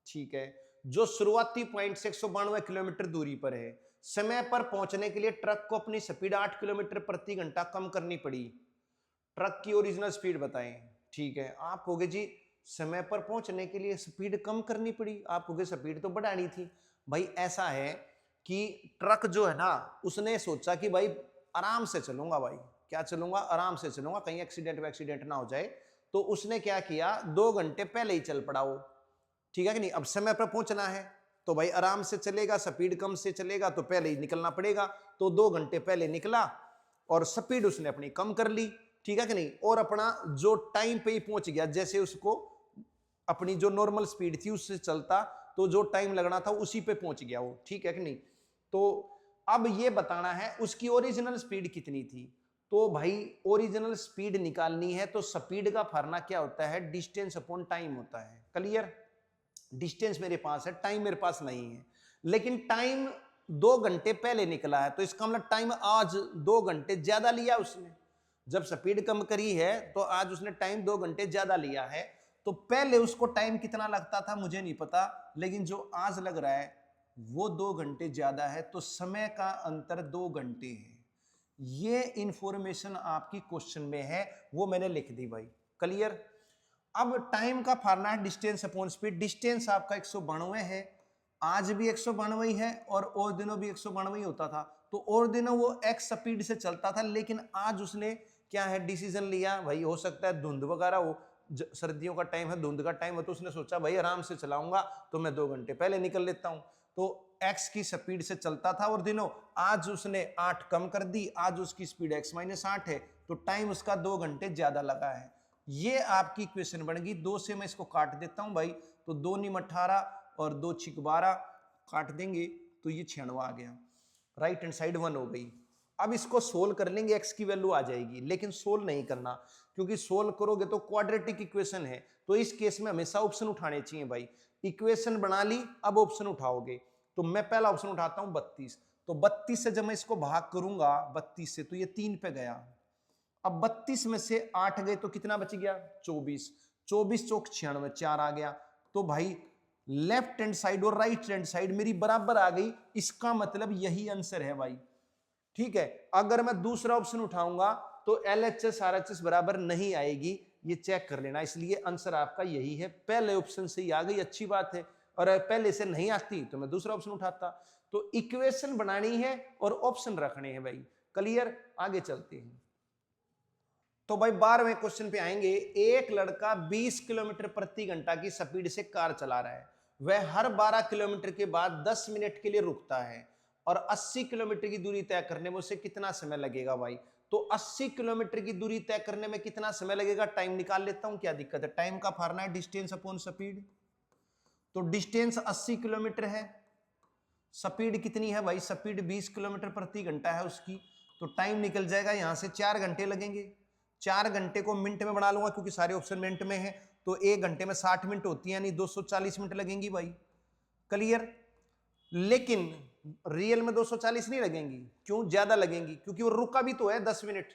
ठीक है, जो शुरुआती पॉइंट से 192 किलोमीटर दूरी पर है। समय पर पहुंचने के लिए ट्रक को अपनी स्पीड 8 किलोमीटर प्रति घंटा कम करनी पड़ी। ट्रक की ओरिजिनल स्पीड बताएं। ठीक है, आप कहोगे जी समय पर पहुंचने के लिए स्पीड कम करनी पड़ी, आप कहोगे स्पीड तो बढ़ानी थी। भाई ऐसा है कि ट्रक जो है ना, उसने सोचा कि भाई आराम से चलूंगा, भाई क्या चलूंगा, आराम से चलूंगा, कहीं एक्सीडेंट ना हो जाए। तो उसने क्या किया, 2 घंटे पहले ही चल पड़ा वो, ठीक है कि नहीं। अब समय पर पहुंचना है तो भाई आराम से चलेगा, स्पीड कम से चलेगा तो पहले ही निकलना पड़ेगा। तो 2 घंटे पहले निकला और स्पीड उसने अपनी कम कर ली, ठीक है कि नहीं, और अपना जो टाइम पे ही पहुंच गया। जैसे उसको अपनी जो नॉर्मल स्पीड थी उससे चलता तो जो टाइम लगना था उसी पे पहुंच गया वो, ठीक है कि नहीं। तो अब ये बताना है उसकी ओरिजिनल स्पीड कितनी थी। तो भाई ओरिजिनल स्पीड निकालनी है तो स्पीड का फॉर्मूला क्या होता है, डिस्टेंस अपॉन टाइम होता है। क्लियर? डिस्टेंस मेरे पास है, टाइम मेरे पास नहीं है, लेकिन टाइम 2 घंटे पहले निकला है, तो इसका मतलब टाइम आज 2 घंटे ज्यादा लिया उसने। जब स्पीड कम करी है तो आज उसने टाइम 2 घंटे ज्यादा लिया है। तो पहले उसको टाइम कितना लगता था मुझे नहीं पता, लेकिन जो आज लग रहा है वो 2 घंटे ज्यादा है, तो समय का अंतर 2 घंटे है। ये इंफॉर्मेशन आपकी क्वेश्चन में है, वो मैंने लिख दी भाई। क्लियर? अब टाइम का फॉर्मूला है डिस्टेंस अपॉन स्पीड। डिस्टेंस आपका 192 है, आज भी 192 है और दिनों भी 192 होता था। तो और दिनों वो एक्स स्पीड से चलता था, लेकिन आज उसने क्या है डिसीजन लिया, भाई हो सकता है धुंध वगैरह हो, सर्दियों का टाइम है, धुंध का टाइम है, तो उसने सोचा भाई आराम से चलाऊंगा तो मैं 2 घंटे पहले निकल लेता हूं। तो एक्स की स्पीड से चलता था और दिनों, आज उसने 8 कम कर दी, आज उसकी स्पीड x-8 है, तो टाइम उसका 2 घंटे ज्यादा लगा है। ये आपकी इक्वेशन बन गई। 2 से मैं इसको काट देता हूं भाई, तो 2 नीम 18 और 2 छिक 12 काट देंगे तो ये 96 आ गया। राइट हैंड साइड 1 हो गई। अब इसको सोल्व कर लेंगे, एक्स की वैल्यू आ जाएगी, लेकिन सोल्व नहीं करना, क्योंकि सोल्व करोगे तो क्वाड्रेटिक इक्वेशन है, तो इस केस में हमेशा ऑप्शन उठाने चाहिए भाई। इक्वेशन बना ली, अब ऑप्शन उठाओगे, तो मैं पहला ऑप्शन उठाता हूं 32। तो 32 से जब मैं इसको भाग करूंगा 32 से, तो ये 3 पे गया। अब 32 में से 8 गए तो कितना बच गया, 24। 24 चौक 96, 4 आ गया। तो भाई लेफ्ट हैंड साइड और राइट हैंड साइड मेरी बराबर आ गई, इसका मतलब यही आंसर है भाई। ठीक है, अगर मैं दूसरा ऑप्शन उठाऊंगा तो LHS RHS बराबर नहीं आएगी, ये चेक कर लेना। इसलिए आंसर आपका यही है, पहले ऑप्शन से ही आ गई, अच्छी बात है। और पहले से नहीं आती तो मैं दूसरा ऑप्शन उठाता। तो इक्वेशन बनानी है और ऑप्शन रखने हैं भाई। क्लियर? आगे चलते हैं। तो भाई 12वें क्वेश्चन पे आएंगे। एक लड़का 20 किलोमीटर प्रति घंटा की स्पीड से कार चला रहा है। वह हर 12 किलोमीटर के बाद 10 मिनट के लिए रुकता है और 80 किलोमीटर की दूरी तय करने में उसे कितना समय लगेगा भाई। तो 80 किलोमीटर की दूरी तय करने में कितना समय लगेगा, टाइम निकाल लेता हूं, क्या दिक्कत है। टाइम का फॉर्मूला है डिस्टेंस अपॉन स्पीड। तो डिस्टेंस 80 किलोमीटर है, स्पीड कितनी है भाई, स्पीड 20 किलोमीटर प्रति घंटा है उसकी। तो टाइम निकल जाएगा यहां से 4 घंटे लगेंगे। 4 घंटे को मिनट में बना लूंगा क्योंकि सारे ऑप्शन मिनट में है, तो 1 घंटे में 60 मिनट होती है, यानी 240 मिनट लगेंगी भाई। क्लियर? लेकिन रियल में 240 नहीं लगेंगी, क्यों, ज्यादा लगेंगी, क्योंकि वो रुका भी तो है 10 मिनट,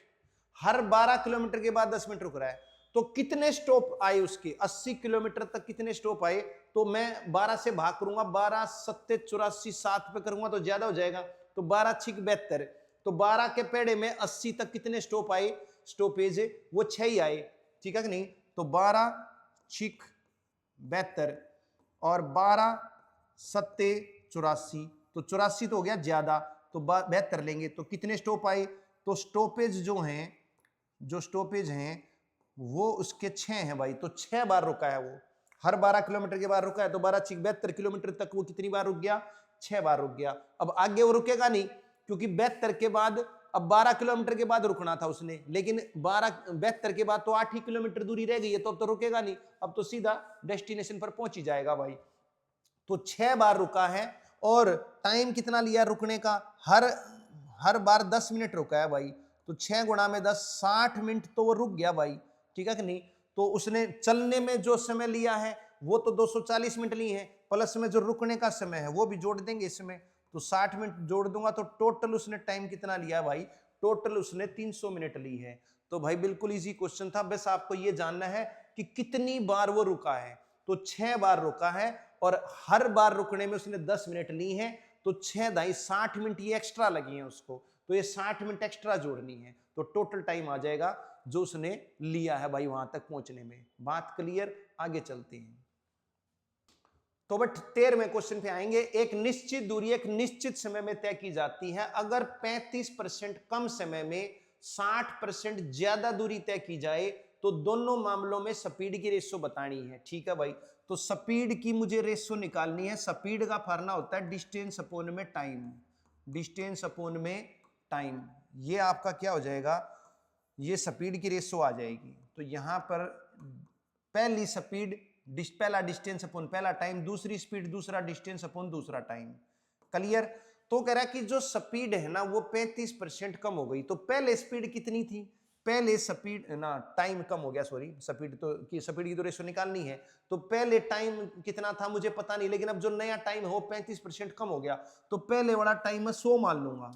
हर 12 किलोमीटर के बाद 10 मिनट रुक रहा है। तो कितने स्टॉप आए उसके, 80 किलोमीटर तक कितने स्टॉप आए, तो मैं 12 से भाग करूंगा, 12 7 84 7 पे करूंगा तो ज्यादा हो जाएगा, तो 12 6 72, तो 12 के पेड़े में 80 तक कितने स्टॉप आए, स्टॉपेज वो 6 ही आए, ठीक है कि नहीं। तो 12 6 72 और 12 7 84, तो 84 तो हो गया ज्यादा, तो 72 लेंगे तो कितने स्टॉप आए, तो स्टॉपेज जो हैं, जो स्टॉपेज हैं वो उसके 6 हैं भाई। तो 6 बार रुका है वो, हर 12 किलोमीटर के बाद रुका है, तो 12 6 72 किलोमीटर तक वो कितनी बार रुक गया, 6 बार रुक गया। अब आगे वो रुकेगा नहीं, क्योंकि 72 के बाद, अब 12 किलोमीटर के बाद रुकना था उसने, लेकिन 72 के बाद तो 8 ही किलोमीटर दूरी रह गई है, तो अब तो रुकेगा नहीं, अब तो सीधा डेस्टिनेशन पर पहुंच ही जाएगा भाई। तो 6 बार रुका है और टाइम कितना लिया रुकने का, हर बार 10 मिनट रुका है भाई। तो 6 गुणा में 10 60 मिनट तो वो रुक गया भाई। ठीक है कि नहीं। तो उसने चलने में जो समय लिया है वो तो 240 मिनट ली है, प्लस में जो रुकने का समय है वो भी जोड़ देंगे इसमें, तो 60 मिनट जोड़ दूंगा तो टोटल उसने टाइम कितना लिया भाई, टोटल उसने 300 मिनट ली है। तो भाई बिल्कुल इजी क्वेश्चन था, बस आपको ये जानना है कि कितनी बार वो रुका है। तो 6 बार रुका है और हर बार रुकने में उसने 10 मिनट ली है, तो 6 दाई 60 मिनट ये एक्स्ट्रा लगी है उसको, तो ये 60 मिनट एक्स्ट्रा जोड़नी है, तो टोटल टाइम आ जाएगा जो उसने लिया है भाई वहां तक पहुंचने में। बात क्लियर, आगे चलते हैं। तो बट 13वें क्वेश्चन पे आएंगे। एक निश्चित दूरी एक निश्चित समय में तय की जाती है, अगर 35% कम समय में 60% ज्यादा दूरी तय की जाए तो दोनों मामलों में स्पीड की रेशो बतानी है। ठीक है भाई, तो स्पीड की मुझे रेशो निकालनी है। स्पीड का फॉर्मूला होता है डिस्टेंस अपॉन में टाइम, डिस्टेंस अपॉन में टाइम। ये आपका क्या हो जाएगा, ये स्पीड की रेशो आ जाएगी। तो यहां पर पहली स्पीड पहला डिस्टेंस अपॉन पहला टाइम, दूसरी स्पीड दूसरा डिस्टेंस अपॉन दूसरा टाइम। क्लियर। तो कह रहा है कि जो स्पीड है ना वो 35% कम हो गई। तो पहले स्पीड कितनी थी, पहले स्पीड ना टाइम कम हो गया, सॉरी स्पीड तो की स्पीड की तो रेशो निकालनी है। तो पहले टाइम कितना था मुझे पता नहीं, लेकिन अब जो नया टाइम है वो 35% कम हो गया, तो पहले वाला टाइम मैं 100 मान लूंगा।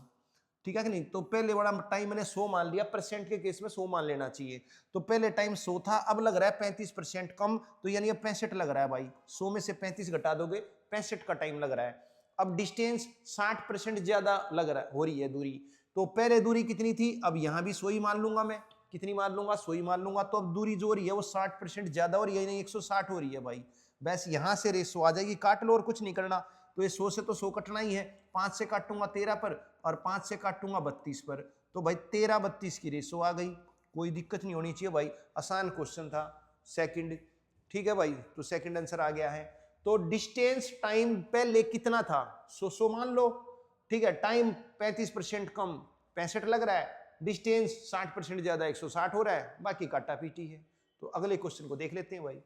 ठीक है कि नहीं, तो पहले वाला टाइम मैंने 100 मान लिया, परसेंट के केस में 100 मान लेना चाहिए। तो पहले टाइम 100 था, अब लग रहा है 35% कम, तो यानी अब 65 लग रहा है भाई। 100 में से 35 घटा दोगे 65 का टाइम लग रहा है। अब डिस्टेंस 60% ज्यादा लग रहा है, हो रही है दूरी। तो पहले दूरी कितनी थी, अब यहां भी 100 ही मान लूंगा मैं, कितनी मान लूंगा 100 ही मान लूंगा। तो अब दूरी जो हो रही है वो 60% ज्यादा हो रही है, 160 हो रही है भाई। बस यहां से रेशो आ जाएगी, काट लो और कुछ नहीं करना। तो ये 100 से तो 100 कटना ही है, 5 से काटूंगा 13 पर और 5 से काटूंगा 32 पर, तो भाई 13-32 की रेशो आ गई। कोई दिक्कत नहीं होनी चाहिए भाई, आसान क्वेश्चन था। सेकंड, ठीक है भाई, तो सेकंड आंसर आ गया है। तो डिस्टेंस टाइम पहले कितना था, 100 मान लो, ठीक है। टाइम 35% कम 65 लग रहा है, डिस्टेंस 60% ज्यादा 160 हो रहा है, बाकी काटा पीटी है। तो अगले क्वेश्चन को देख लेते हैं भाई।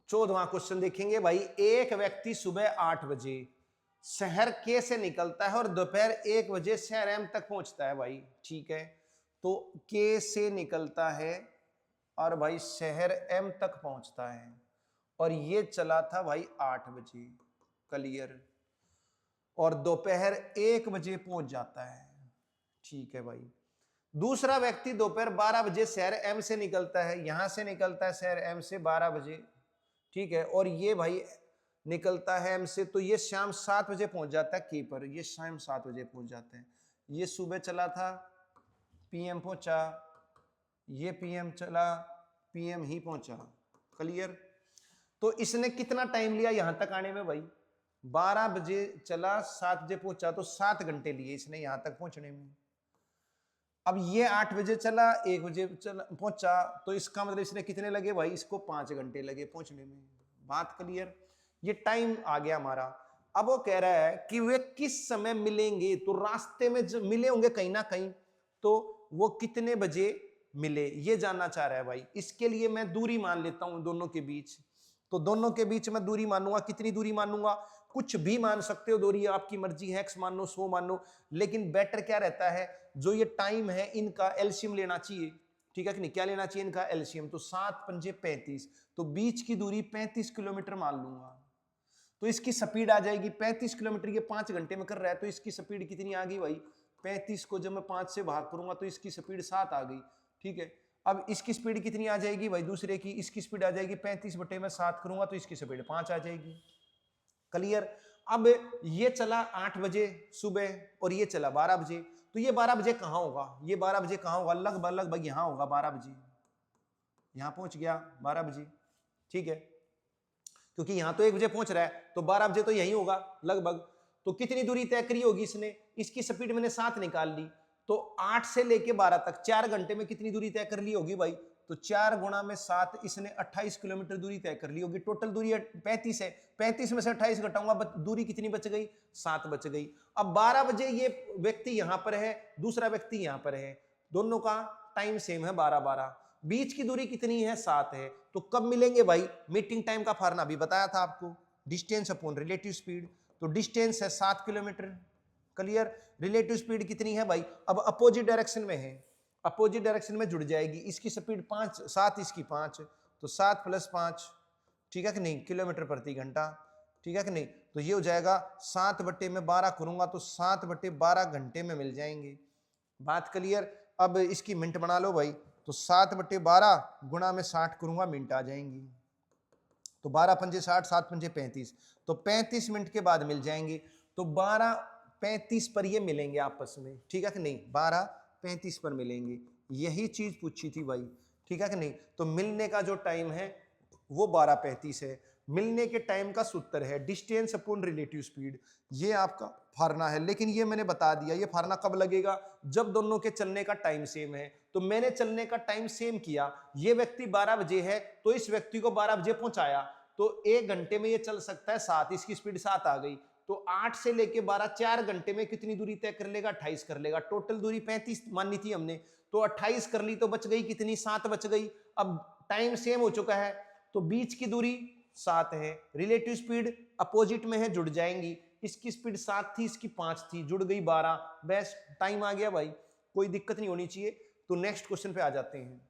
14वां क्वेश्चन देखेंगे भाई। एक व्यक्ति सुबह 8 बजे शहर के से निकलता है और दोपहर 1 बजे शहर एम तक पहुंचता है भाई। ठीक है, तो के से निकलता है और भाई शहर एम तक पहुंचता है, और ये चला था भाई 8 बजे। क्लियर। और दोपहर 1 बजे पहुंच जाता है। ठीक है भाई। दूसरा व्यक्ति दोपहर 12 बजे शहर एम से निकलता है, यहां से निकलता है शहर एम से 12 बजे। ठीक है, और ये भाई निकलता है एम से, तो ये शाम 7 बजे पहुंच जाता है के पर, ये शाम 7 बजे पहुंच जाते हैं। ये सुबह चला था, पीएम पहुंचा, ये पीएम चला, पीएम ही पहुंचा। क्लियर। तो इसने कितना टाइम लिया यहां तक आने में भाई, 12 बजे चला 7 बजे पहुंचा, तो 7 घंटे लिए इसने यहां तक पहुंचने में। अब ये 8 बजे चला 1 बजे चला पहुंचा, तो इसका मतलब इसने कितने लगे भाई, इसको 5 घंटे लगे पहुंचने में। बात क्लियर। ये टाइम आ गया हमारा। अब वो कह रहा है कि वे किस समय मिलेंगे, तो रास्ते में जो मिले होंगे कहीं ना कहीं, तो वो कितने बजे मिले ये जानना चाह रहा है भाई। इसके लिए मैं दूरी मान लेता हूं दोनों के बीच, तो दोनों के बीच में दूरी मानूंगा। कितनी दूरी मानूंगा, कुछ भी मान सकते हो, दूरी आपकी मर्जी है, x मान लो 100 मान लो, लेकिन बेटर क्या रहता है, जो ये टाइम है इनका एलसीएम लेना चाहिए। ठीक है कि नहीं, क्या लेना चाहिए इनका एलसीएम, तो 7 पंजे 35, तो बीच की दूरी 35 किलोमीटर मान लूंगा। तो इसकी स्पीड आ जाएगी 35 किलोमीटर, ये 5 घंटे में कर रहा है, तो इसकी स्पीड कितनी आ गई भाई, 35 को जब मैं 5 से भाग करूंगा तो इसकी स्पीड 7 आ गई। ठीक है, अब इसकी स्पीड कितनी आ जाएगी भाई दूसरे की, इसकी स्पीड आ जाएगी 35 बटे में 7 करूंगा तो इसकी स्पीड 5 आ जाएगी। क्लियर। अब ये चला 8 बजे सुबह और ये चला 12 बजे, तो ये 12 बजे कहां होगा, ये 12 बजे कहां होगा, लगभग लगभग यहां होगा 12 बजे, यहां पहुंच गया 12 बजे। ठीक है, क्योंकि यहां तो 1 बजे पहुंच रहा है, तो 12 बजे तो यही होगा लगभग। तो कितनी दूरी तय करी होगी इसने, इसकी स्पीड मैंने 7 निकाल ली, तो 8 से लेके 12 तक 4 घंटे में कितनी दूरी तय कर ली होगी भाई, तो 4 गुणा में 7, इसने 28 किलोमीटर दूरी तय कर ली होगी। टोटल दूरी 35 है, 35 में से 28 घटाऊंगा, दूरी कितनी बच गई, 7 बच गई। अब 12 बजे ये व्यक्ति यहां पर है, दूसरा व्यक्ति यहां पर है, दोनों का टाइम सेम है 12-12, बीच की दूरी कितनी है 7 है। तो कब मिलेंगे भाई, मीटिंग टाइम का फार्मूला भी बताया था आपको, डिस्टेंस अपॉन रिलेटिव स्पीड। तो डिस्टेंस है 7 किलोमीटर। क्लियर। रिलेटिव स्पीड कितनी है भाई, अब अपोजिट डायरेक्शन में है, अपोजिट डायरेक्शन में जुड़ जाएगी। इसकी स्पीड 5, 7 इसकी 5, तो 7 + 5, ठीक है कि नहीं, किलोमीटर प्रति घंटा, ठीक है कि नहीं। तो ये हो जाएगा 7/12 करूंगा तो 7/12 घंटे में मिल जाएंगे। बात क्लियर। अब इसकी मिनट बना लो भाई, तो 7/12 गुणा में 60 करूंगा, मिनट आ जाएंगी। तो 12 पंजे 60, 7 पंजे 35, तो 35 मिनट के बाद मिल जाएंगे। तो 12:35 पर ये मिलेंगे आपस में, ठीक है कि नहीं, 12:35 पर मिलेंगे। यही चीज पूछी थी भाई, ठीक है कि नहीं। तो मिलने का जो टाइम है वो 12:35 है। मिलने के टाइम का सूत्र है डिस्टेंस अपॉन रिलेटिव स्पीड, ये आपका फार्मूला है। लेकिन ये मैंने बता दिया, ये फार्मूला कब लगेगा, जब दोनों के चलने का टाइम सेम है। तो मैंने चलने का टाइम सेम किया, ये व्यक्ति 12 बजे है तो इस व्यक्ति को 12 बजे पहुंचाया, तो 1 घंटे में ये चल सकता है 7, इसकी स्पीड 7 आ गई। तो 8 से लेके 12, 4 घंटे में कितनी दूरी तय कर लेगा, 28 कर लेगा। टोटल दूरी 35 मानी थी हमने, तो 28 कर ली तो बच गई कितनी, 7 बच गई। अब टाइम सेम हो चुका है तो बीच की दूरी 7 है, रिलेटिव स्पीड अपोजिट में है, जुड़ जाएंगी। इसकी स्पीड 7 थी, इसकी 5 थी, जुड़ गई 12, बस टाइम आ गया भाई, कोई दिक्कत नहीं होनी चाहिए। तो नेक्स्ट क्वेश्चन पे आ जाते हैं।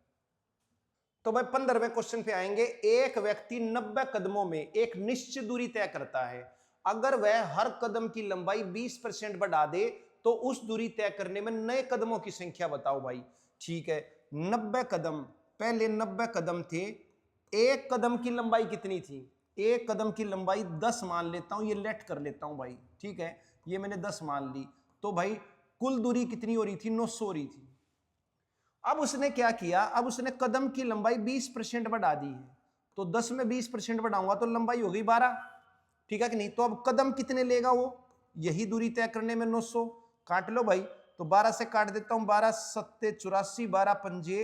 तो भाई 15वें क्वेश्चन पे आएंगे। एक व्यक्ति 90 कदमों में एक निश्चित दूरी तय करता है, अगर वह हर कदम की लंबाई 20% बढ़ा दे तो उस दूरी तय करने में नए कदमों की संख्या बताओ भाई। ठीक है, 90 कदम, पहले 90 कदम थे, एक कदम की लंबाई कितनी थी, एक कदम की लंबाई 10 मान लेता हूं, ये लेट कर लेता हूं भाई, ठीक है, ये मैंने 10 मान ली। तो भाई कुल दूरी कितनी हो रही थी, 900 हो रही थी। अब उसने क्या किया, अब उसने कदम की लंबाई 20% बढ़ा दी है, तो 10 में 20% बढ़ाऊंगा तो लंबाई हो गई 12, ठीक है कि नहीं। तो अब कदम कितने लेगा वो, यही दूरी तय करने में 900, काट लो भाई, तो 12 से काट देता हूं, 12 7 84, 12 पंजे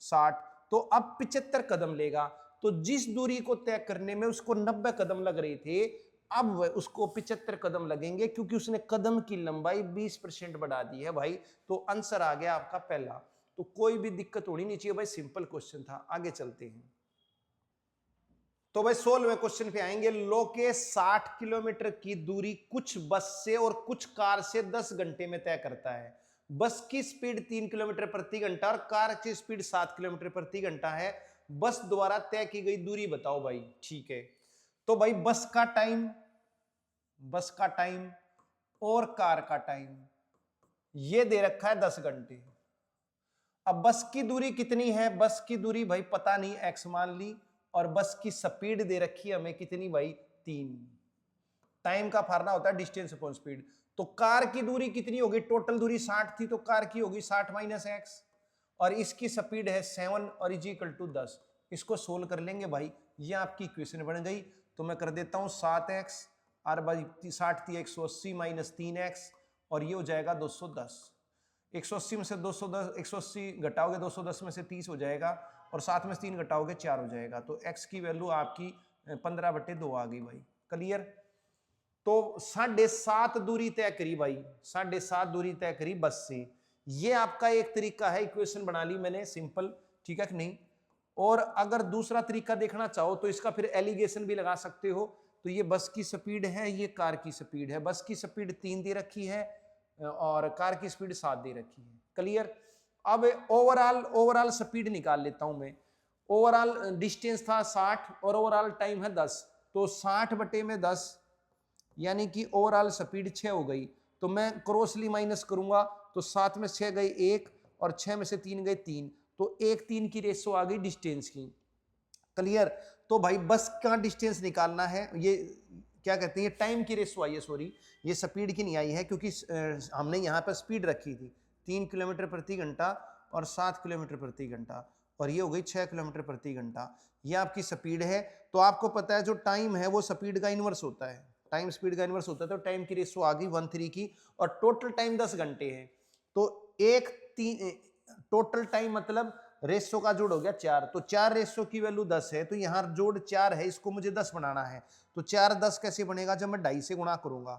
60, तो अब 75 कदम लेगा। तो जिस दूरी को तय करने में उसको 90 कदम लग रहे थे, अब उसको 75 कदम लगेंगे, क्योंकि उसने कदम की लंबाई 20% बढ़ा दी है भाई। तो आंसर आ गया आपका पहला। तो कोई भी दिक्कत होनी नहीं चाहिए भाई, सिंपल क्वेश्चन था। आगे चलते हैं। तो भाई 16वें क्वेश्चन पे आएंगे। लोके 60 किलोमीटर की दूरी कुछ बस से और कुछ कार से 10 घंटे में तय करता है। बस की स्पीड 3 किलोमीटर प्रति घंटा और कार की स्पीड 7 किलोमीटर प्रति घंटा है। बस द्वारा तय की गई दूरी बताओ भाई। ठीक है, तो भाई बस का टाइम और कार का टाइम ये दे रखा है 10 घंटे। अब बस की दूरी कितनी है, बस की दूरी भाई पता नहीं, x मान ली, और बस की स्पीड दे रखी है हमें कितनी भाई, 3। टाइम का फार्मूला होता है डिस्टेंस अपॉन स्पीड। तो कार की दूरी कितनी होगी, टोटल दूरी 60 थी तो कार की होगी 60 - x, और इसकी स्पीड है 7 और इज इक्वल टू 10। इसको सोल्व कर लेंगे भाई, ये आपकी इक्वेशन बन गई। तो मैं कर देता हूं 7x और भाई 60 थी 180 - 3x, और ये हो जाएगा 210। 180 में से 210, 180 घटाओगे 210 में से 30 हो जाएगा, और 7 में से 3 घटाओगे 4 हो जाएगा। तो x की वैल्यू आपकी 15/2 आ गई भाई। क्लियर। तो 7.5 दूरी तय करी भाई, 7.5 दूरी तय करी बस से। ये आपका एक तरीका है, इक्वेशन बना ली मैंने सिंपल, ठीक है कि नहीं। और अगर दूसरा तरीका देखना चाहो तो इसका फिर एलिगेशन भी लगा सकते हो। तो ये बस की स्पीड है, ये कार की स्पीड है। बस की स्पीड 3 दे रखी है और कार की स्पीड 7 दे रखी है। क्लियर। अब ओवरऑल स्पीड निकाल लेता हूं मैं। ओवरऑल डिस्टेंस था 60 और ओवरऑल टाइम है 10, तो 60/10 यानी कि ओवरऑल स्पीड 6 हो गई। तो मैं क्रॉसली माइनस करूंगा तो 7 में 6 गए 1 और 6 में से 3 गए 3, तो 1-3 की रेशो आ गई डिस्टेंस की। क्लियर। तो भाई बस का डिस्टेंस निकालना है, ये क्या कहते हैं, ये टाइम की रेशो आई है, सॉरी ये स्पीड की नहीं आई है, क्योंकि हमने यहाँ पर स्पीड रखी थी 3 किलोमीटर प्रति घंटा और 7 किलोमीटर प्रति घंटा, और ये हो गई 6 किलोमीटर प्रति घंटा। ये आपकी स्पीड है। तो आपको पता है जो टाइम है वो स्पीड का इनवर्स होता है, टाइम स्पीड का इनवर्स होता है। तो टाइम की रेशो आ गई 1/3 की, और टोटल टाइम 10 घंटे है। तो टोटल टाइम मतलब रेशो का जोड़ हो गया 4, तो 4 रेशो की वैल्यू 10 है, तो यहाँ जोड़ 4 है, इसको मुझे 10 बनाना है। तो 4 10 कैसे बनेगा, जब मैं 2.5 से गुणा करूंगा,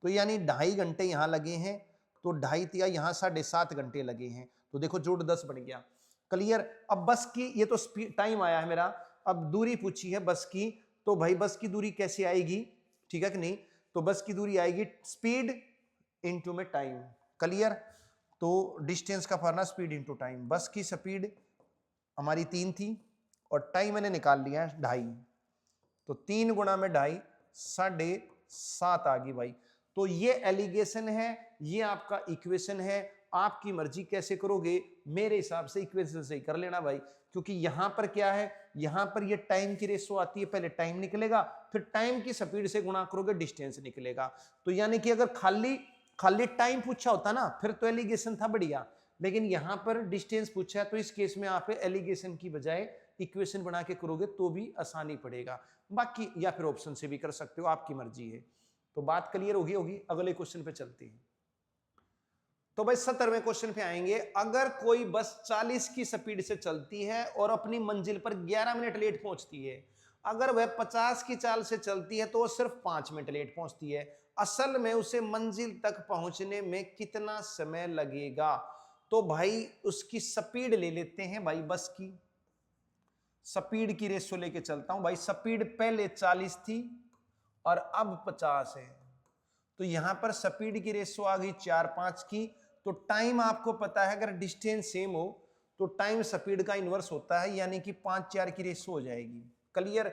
तो यानी 2.5 घंटे यहाँ लगे हैं, तो 2.5 तिया यहाँ 7.5 घंटे लगे हैं, तो देखो जोड़ 10 बन गया। क्लियर। अब बस की, ये तो टाइम आया है मेरा, अब दूरी पूछी है बस की, तो भाई बस की दूरी कैसे आएगी, ठीक है कि नहीं। तो बस की दूरी आएगी स्पीड इनटू में टाइम। क्लियर। तो डिस्टेंस का फार्मूला स्पीड इंटू टाइम। बस की स्पीड हमारी 3 थी और टाइम मैंने निकाल लिया है 2.5, तो 3 गुणा में 2.5 7.5 आ गई भाई। तो ये एलिगेशन है, ये आपका इक्वेशन है। आपकी मर्जी कैसे करोगे, मेरे हिसाब से इक्वेशन से ही कर लेना भाई, क्योंकि यहां पर क्या है, यहां पर ये टाइम की रेशो आती है, पहले टाइम निकलेगा, फिर टाइम की स्पीड से गुणा करोगे, डिस्टेंस निकलेगा। तो यानी कि अगर खाली टाइम पूछा होता ना, फिर तो एलिगेशन था बढ़िया, लेकिन यहां पर डिस्टेंस पूछा है, तो इस केस में आप एलिगेशन की बजाय इक्वेशन बना के करोगे तो भी आसानी पड़ेगा। बाकी या फिर ऑप्शन से भी कर सकते हो, आपकी मर्जी है। तो बात क्लियर होगी। अगले क्वेश्चन पे चलते हैं। तो भाई 70वें क्वेश्चन पे आएंगे। अगर कोई बस 40 की स्पीड से चलती है और अपनी मंजिल पर 11 मिनट लेट पहुंचती है, अगर वह 50 की चाल से चलती है तो वो सिर्फ 5 मिनट लेट पहुंचती है, असल में उसे मंजिल तक पहुंचने में कितना समय लगेगा? तो भाई उसकी स्पीड ले लेते हैं भाई, बस की स्पीड की रेशो लेके चलता हूं भाई। स्पीड पहले 40 थी और अब 50 है, तो यहां पर स्पीड की रेशो आ गई 4/5 की। तो टाइम आपको पता है, अगर डिस्टेंस सेम हो तो टाइम स्पीड का इनवर्स होता है, यानी कि 5/4 की रेशो हो जाएगी। क्लियर?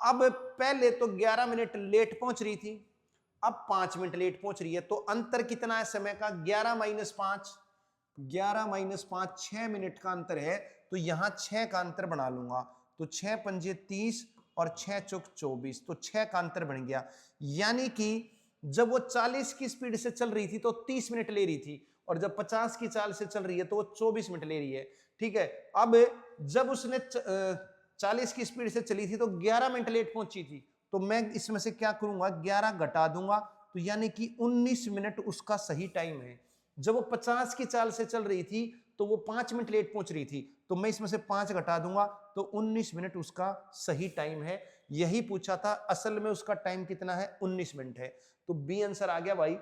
अब पहले तो 11 मिनट लेट पहुंच रही थी, अब 5 मिनट लेट पहुंच रही है, तो अंतर कितना है समय का? 11 - 5, 11 - 5 6 मिनट का अंतर है। तो यहां 6 का अंतर बना लूंगा, तो 6 पंजे 30 और 6 चौक 24, तो 6 का अंतर बन गया। यानी कि जब वो 40 की स्पीड से चल रही थी तो 30 मिनट ले रही थी, और जब 50 की चाल से चल रही है तो वो 24 मिनट ले रही है। ठीक है, अब जब उसने 40 की स्पीड से चली थी तो 11 मिनट लेट पहुंची थी, तो मैं इसमें से क्या करूंगा, 11 घटा दूंगा, तो यानी कि 19 मिनट उसका सही टाइम है। जब वो 50 की चाल से चल रही थी तो वो 5 मिनट लेट पहुंच रही थी, तो मैं इसमें से 5 घटा दूंगा, तो 19 मिनट उसका सही टाइम है। यही पूछा था, असल में उसका टाइम कितना है? 19 मिनट है। तो बी आंसर आ गया भाई।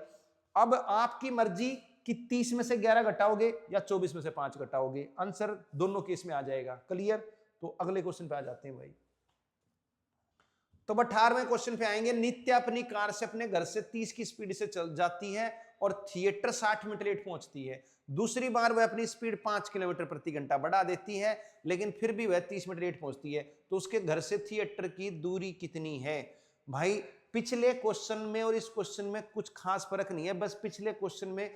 अब आपकी मर्जी कि 30 में से 11 घटाओगे या 24 में से 5 घटाओगे, आंसर दोनों केस में आ जाएगा। क्लियर? तो अगले क्वेश्चन पे आ जाते हैं भाई। तो 18वें क्वेश्चन पे आएंगे। नित्या अपनी कार से अपने घर से 30 की स्पीड से चल जाती है और थिएटर 60 मिनट लेट पहुंचती है। दूसरी बार वह अपनी स्पीड 5 किलोमीटर प्रति घंटा बढ़ा देती है, लेकिन फिर भी वह 30 मिनट लेट पहुंचती है, तो उसके घर से थिएटर की दूरी कितनी है? भाई पिछले क्वेश्चन में और इस क्वेश्चन में कुछ खास फर्क नहीं है, बस पिछले क्वेश्चन में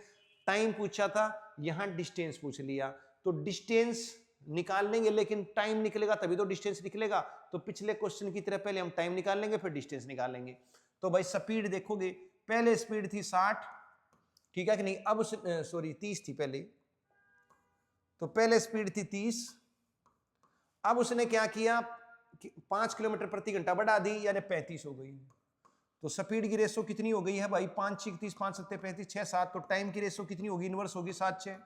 टाइम पूछा था, यहां डिस्टेंस पूछ लिया, तो डिस्टेंस निकाल लेंगे, लेकिन टाइम निकलेगा तभी तो डिस्टेंस निकलेगा। तो पिछले क्वेश्चन की तरह पहले हम टाइम निकाल लेंगे, फिर डिस्टेंस निकालेंगे। तो भाई स्पीड देखोगे, पहले स्पीड थी 60, ठीक है कि नहीं? अब सॉरी 30 थी पहले, तो पहले स्पीड थी 30, अब उसने क्या किया, 5 किलोमीटर प्रति घंटा बढ़ा दी, यानी 35 हो गई। तो स्पीड की रेशो कितनी हो गई है भाई? 5 6 30, 5 7 35, 6 7, तो टाइम की रेशो कितनी होगी? इनवर्स होगी 7 6।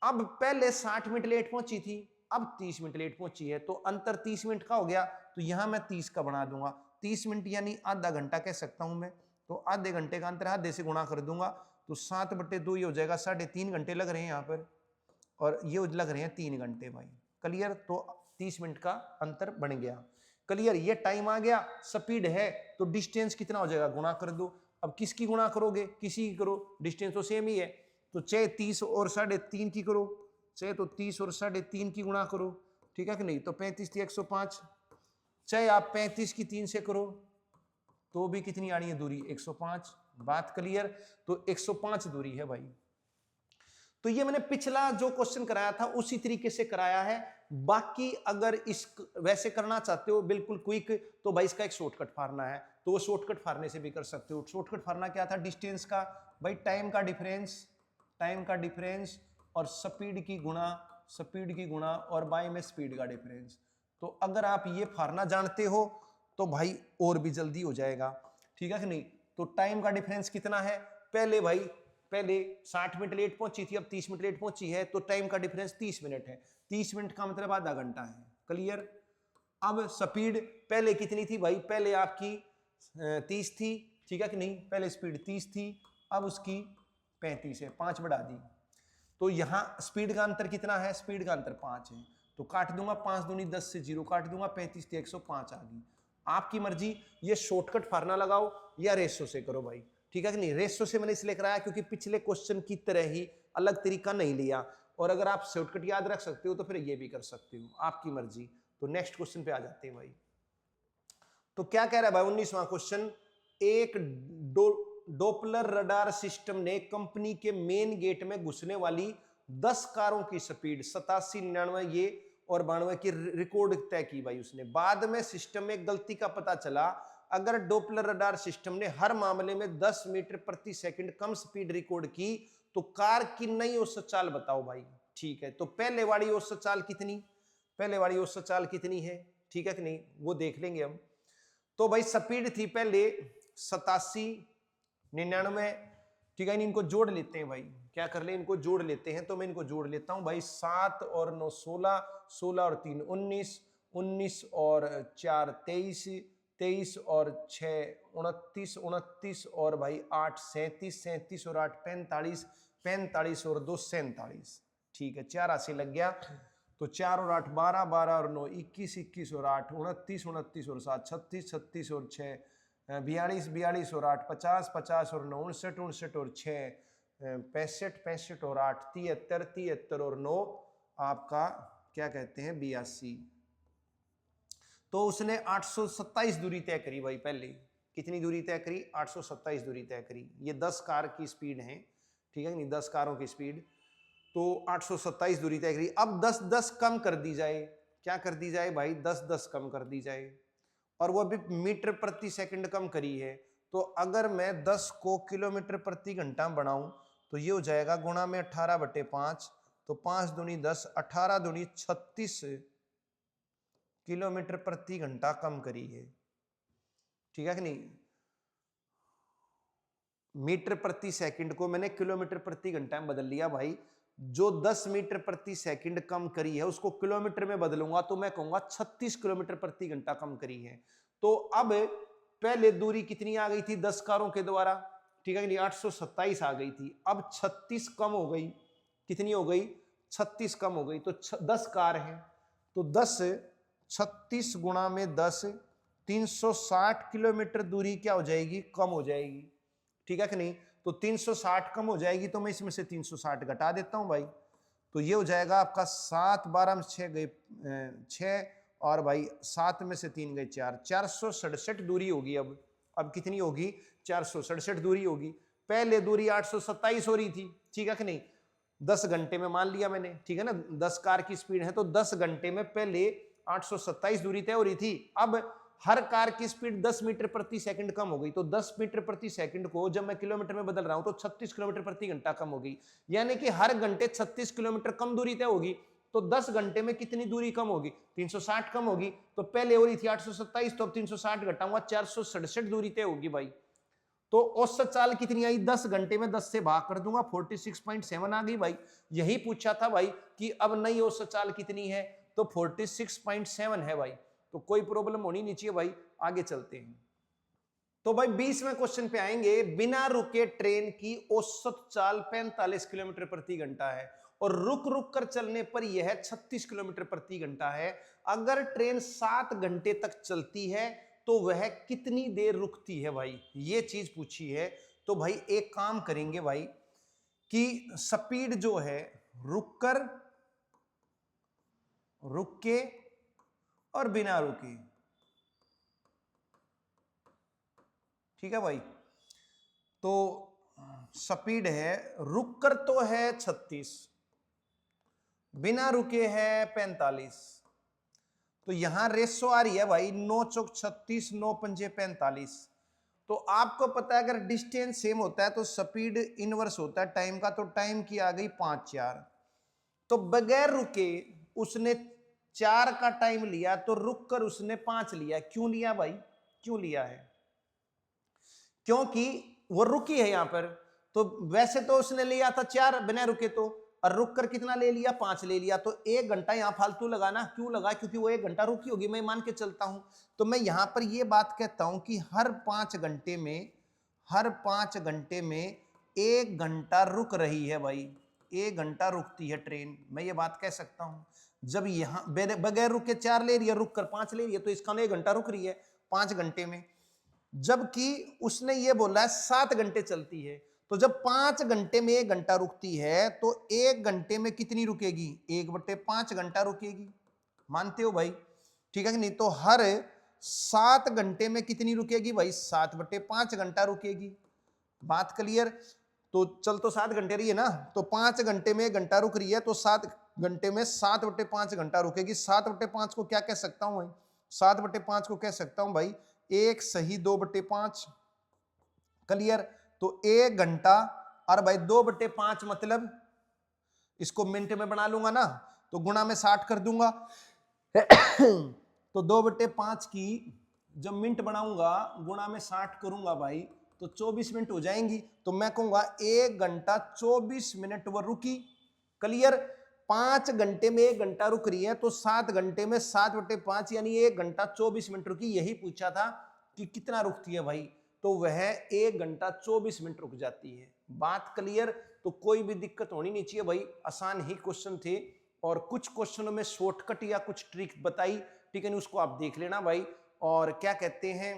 अब पहले 60 मिनट लेट पहुंची थी, अब 30 मिनट लेट पहुंची है, तो अंतर 30 मिनट का हो गया, तो यहां मैं 30 का बना दूंगा। 30 मिनट यानी आधा घंटा कह सकता हूं मैं, तो आधे घंटे का अंतर आधे से गुणा कर दूंगा, तो 7/2 ही हो जाएगा। 3.5 घंटे लग रहे हैं यहाँ पर, और ये लग रहे हैं 3 घंटे भाई। क्लियर? तो 30 मिनट का अंतर बन गया। क्लियर? ये टाइम आ गया, स्पीड है, तो डिस्टेंस कितना हो जाएगा? गुणा कर दो। अब किसकी गुणा करोगे? किसी की करो, डिस्टेंस तो सेम ही है, तो चाहे 30 और 3.5 की करो, चाहे तो 30 और 3.5 की गुणा करो, ठीक है कि नहीं? तो 35 थी 105, चाहे आप 35 की 3 से करो तो भी कितनी आनी है दूरी? 105। बात क्लियर? तो 105 दूरी है भाई। तो ये मैंने पिछला जो क्वेश्चन कराया था उसी तरीके से कराया है। बाकी अगर इस वैसे करना चाहते हो बिल्कुल क्विक, तो भाई इसका एक शॉर्टकट फाड़ना है, तो वो शॉर्टकट फाड़ने से भी कर सकते हो। शॉर्टकट फाड़ना क्या था? डिस्टेंस का भाई, टाइम का डिफरेंस और स्पीड की गुणा और बाय में स्पीड का डिफरेंस। तो अगर आप ये फाड़ना जानते हो तो भाई और भी जल्दी हो जाएगा, ठीक है कि नहीं? तो टाइम का डिफरेंस कितना है? पहले 60 मिनट लेट पहुंची थी, अब 30 मिनट लेट पहुंची है, तो टाइम का डिफरेंस 30 मिनट है। 30 मिनट का मतलब आधा घंटा है। क्लियर? अब स्पीड पहले कितनी थी भाई? पहले आपकी 30 थी, ठीक है कि नहीं? पहले स्पीड 30 थी, अब उसकी 35 है, 5 बढ़ा दी, तो यहां स्पीड का अंतर कितना है? स्पीड का अंतर 5 है, तो काट दूंगा, 5 दूनी 10 से 0 काट दूंगा, 35 थी 105 आ गई। आपकी मर्जी, ये शॉर्टकट फार्मूला लगाओ या रेशो से करो भाई, ठीक है कि नहीं? रेशो से मैंने इसलिए कराया क्योंकि पिछले क्वेश्चन की तरह ही अलग तरीका नहीं लिया। और अगर आप शॉर्टकट याद रख सकते हो तो फिर ये भी कर सकते हो, आपकी मर्जी। तो नेक्स्ट क्वेश्चन पे आ जाते हैं भाई। तो क्या कह रहा है भाई 19वां क्वेश्चन, एक डोपलर रडार सिस्टम ने कंपनी के मेन गेट में घुसने वाली 10 कारों की स्पीड 87, 99 ये और 92 की रिकॉर्ड तय की भाई उसने। बाद में सिस्टम में गलती का पता चला, अगर डोपलर रडार सिस्टम ने हर मामले में 10 मीटर प्रति सेकंड कम स्पीड रिकॉर्ड की तो कार की नई औसत चाल बताओ भाई। ठीक है, तो पहले वाली औसत चाल कितनी, पहले वाली औसत चाल कितनी है, ठीक है कि नहीं, वो देख लेंगे हम। तो भाई स्पीड थी पहले 87, 99, ठीक है, इनको जोड़ लेते हैं भाई, क्या कर ले, इनको जोड़ लेते हैं। तो मैं इनको जोड़ लेता हूं भाई, 7 और 9 16, 16 और 3 19, 19 और 4 23, 23 और 6 29, 29 और भाई 8 37, 37 और 8 45, 45 और 2 47। ठीक है, 4 से लग गया। तो 4 और 8 12, 12 और 9 21, 21 और 8 29, 29 और 7 36, 36 और 6 42, 42 और 8 50, 50 और 9 59, 59 और 6 65, 65 और 8 73, 73 और 9 आपका क्या कहते हैं 82। तो उसने 827 दूरी तय करी भाई। पहले कितनी दूरी तय करी, 827 दूरी तय करी। ये 10 कार की स्पीड है, ठीक है नहीं, 10 कारों की स्पीड, तो 827 दूरी तय करी। अब 10 10 कम कर दी जाए, क्या कर दी जाए भाई, 10 10 कम कर दी जाए, और वो भी मीटर प्रति सेकंड कम करी है। तो अगर मैं 10 को किलोमीटर प्रति घंटा बढ़ाऊं तो ये हो जाएगा गुणा में 18/5, तो 5 दूनी 10, 18 दूनी 36 किलोमीटर प्रति घंटा कम करी है, ठीक है कि नहीं। मीटर प्रति सेकंड को मैंने किलोमीटर प्रति घंटा में बदल लिया भाई। जो 10 मीटर प्रति सेकंड कम करी है उसको किलोमीटर में बदलूंगा तो मैं कहूंगा 36 किलोमीटर प्रति घंटा कम करी है। तो अब पहले दूरी कितनी आ गई थी 10 कारों के द्वारा, ठीक है कि नहीं, 827 आ गई थी। अब 36 कम हो गई, कितनी हो गई, 36 कम हो गई। तो 10 कार है, तो 10 36 गुणा में 10 360 किलोमीटर दूरी क्या हो जाएगी, कम हो जाएगी, ठीक है कि नहीं। तो 360 कम हो जाएगी, तो मैं इसमें से 360 घटा देता हूं भाई। तो ये हो जाएगा आपका 7 12 में 6 गए 6 और भाई 7 में से 3 गए 4, 467 दूरी होगी। अब कितनी होगी, 467 दूरी होगी। पहले दूरी 827 हो रही थी, ठीक है कि नहीं, 10 घंटे में मान लिया मैंने, ठीक है ना, 10 कार की स्पीड है तो 10 घंटे में पहले 827 दूरी तय हो रही थी। अब हर कार की स्पीड 10 मीटर प्रति सेकंड कम हो गई, तो 10 मीटर प्रति सेकंड को जब मैं किलोमीटर में बदल रहा हूं तो 36 किलोमीटर प्रति घंटा कम हो गई, यानी कि हर घंटे 36 किलोमीटर कम दूरी तय होगी। तो 10 घंटे में कितनी दूरी कम होगी, 360 कम होगी। तो पहले हो रही थी 827, तो अब 360 घटाऊंगा 467 दूरी तय होगी भाई। तो औसत चाल कितनी आई, 10 घंटे में 10 से भाग कर दूंगा 46.7 आ गई भाई। यही पूछा था भाई कि अब नई औसत चाल कितनी है, तो 46.7 है भाई। तो कोई प्रॉब्लम होनी नहीं चाहिए भाई। आगे चलते हैं। तो भाई 20वें क्वेश्चन पे आएंगे। बिना रुके ट्रेन की औसत चाल 45 किलोमीटर प्रति घंटा है और रुक रुक कर चलने पर यह 36 किलोमीटर प्रति घंटा है। अगर ट्रेन 7 घंटे तक चलती है तो वह कितनी देर रुकती है भाई, ये चीज पूछी है। तो भाई एक काम करेंगे भाई कि स्पीड जो है रुक कर, रुक के और बिना रुके, ठीक है भाई। तो स्पीड है रुक कर तो है 36, बिना रुके है 45। तो यहां रेशो आ रही है भाई 9 चौक 36, 9 पंजे 45। तो आपको पता है अगर डिस्टेंस सेम होता है तो स्पीड इनवर्स होता है टाइम का, तो टाइम की आ गई 5 4। तो बगैर रुके उसने 4 का टाइम लिया, तो रुक कर उसने 5 लिया। क्यों लिया भाई, क्यों लिया है, क्योंकि वो रुकी है यहां पर। तो वैसे तो उसने लिया था 4 बिना रुके, तो और रुक कर कितना ले लिया, 5 ले लिया। तो 1 घंटा यहां फालतू लगाना, क्यों लगा, क्योंकि वो 1 घंटा रुकी होगी, मैं मान के चलता हूं। तो मैं यहां पर ये बात कहता हूं कि हर 5 घंटे में, हर 5 घंटे में 1 घंटा रुक रही है भाई, 1 घंटा रुकती है ट्रेन। मैं ये बात कह सकता हूं। जब यहां बगैर रुके 4 ले रही है, रुक कर 5 ले रही है, तो इसका 1 घंटा रुक रही है 5 घंटे में। जबकि उसने ये बोला है 7 घंटे चलती है, तो जब 5 घंटे में 1 घंटा रुकती है तो 1 घंटे में कितनी रुकेगी? 1/5 घंटा रुकेगी। मानते हो भाई? ठीक है कि नहीं? तो हर 7 घंटे में कितनी रुकेगी भाई? 7/5 घंटा रुकेगी। बात क्लियर? तो चल तो 7 घंटे रही है ना, तो 5 घंटे में 1 घंटा रुक रही है, तो 7 घंटे में 7/5 घंटा रुकेगी। 7/5 को क्या कह सकता हूं भाई? 7/5 को कह सकता हूं भाई 1 सही 2/5। क्लियर? तो 1 घंटा और भाई 2/5 मतलब इसको मिनट में बना लूंगा ना, तो गुणा में 60 कर दूंगा। तो 2/5 की जब मिनट बनाऊंगा गुणा में 60 करूंगा भाई, तो 24 मिनट हो जाएंगी। तो मैं कहूंगा 1 घंटा 24 मिनट वो रुकी। क्लियर? 5 घंटे में 1 घंटा रुक रही है, तो 7 घंटे में 7/5 यानी 1 घंटा 24 मिनट रुकी। यही पूछा था कि कितना रुकती है भाई, तो वह 1 घंटा 24 मिनट रुक जाती है। बात क्लियर? तो कोई भी दिक्कत होनी नहीं चाहिए भाई, आसान ही क्वेश्चन थे, और कुछ क्वेश्चनों में शॉर्टकट या कुछ ट्रिक बताई, ठीक है, उसको आप देख लेना भाई। और क्या कहते हैं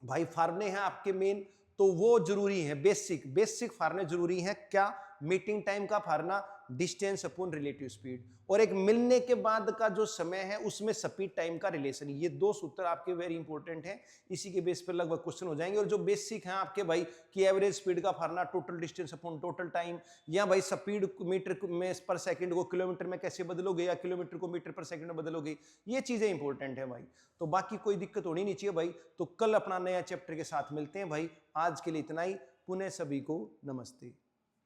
भाई, फार्मूले हैं आपके मेन, तो वो जरूरी है, बेसिक फार्मूले जरूरी है। क्या? मीटिंग टाइम का formula, distance upon relative speed, और एक मिलने के बाद का जो समय है उसमें स्पीड टाइम का रिलेशन। ये 2 सूत्र आपके वेरी इंपॉर्टेंट हैं, इसी के बेस पर लगभग क्वेश्चन हो जाएंगे। और जो बेसिक हैं आपके भाई कि एवरेज स्पीड का formula, total distance upon total time, या भाई स्पीड मीटर में पर सेकंड को किलोमीटर में कैसे बदलोगे, या किलोमीटर को मीटर पर सेकंड में बदलोगे, ये चीजें इंपॉर्टेंट है भाई। तो बाकी कोई दिक्कत होनी नहीं चाहिए भाई। तो कल अपना नया चैप्टर के साथ मिलते हैं भाई। आज के लिए इतना ही। पुनः सभी को नमस्ते।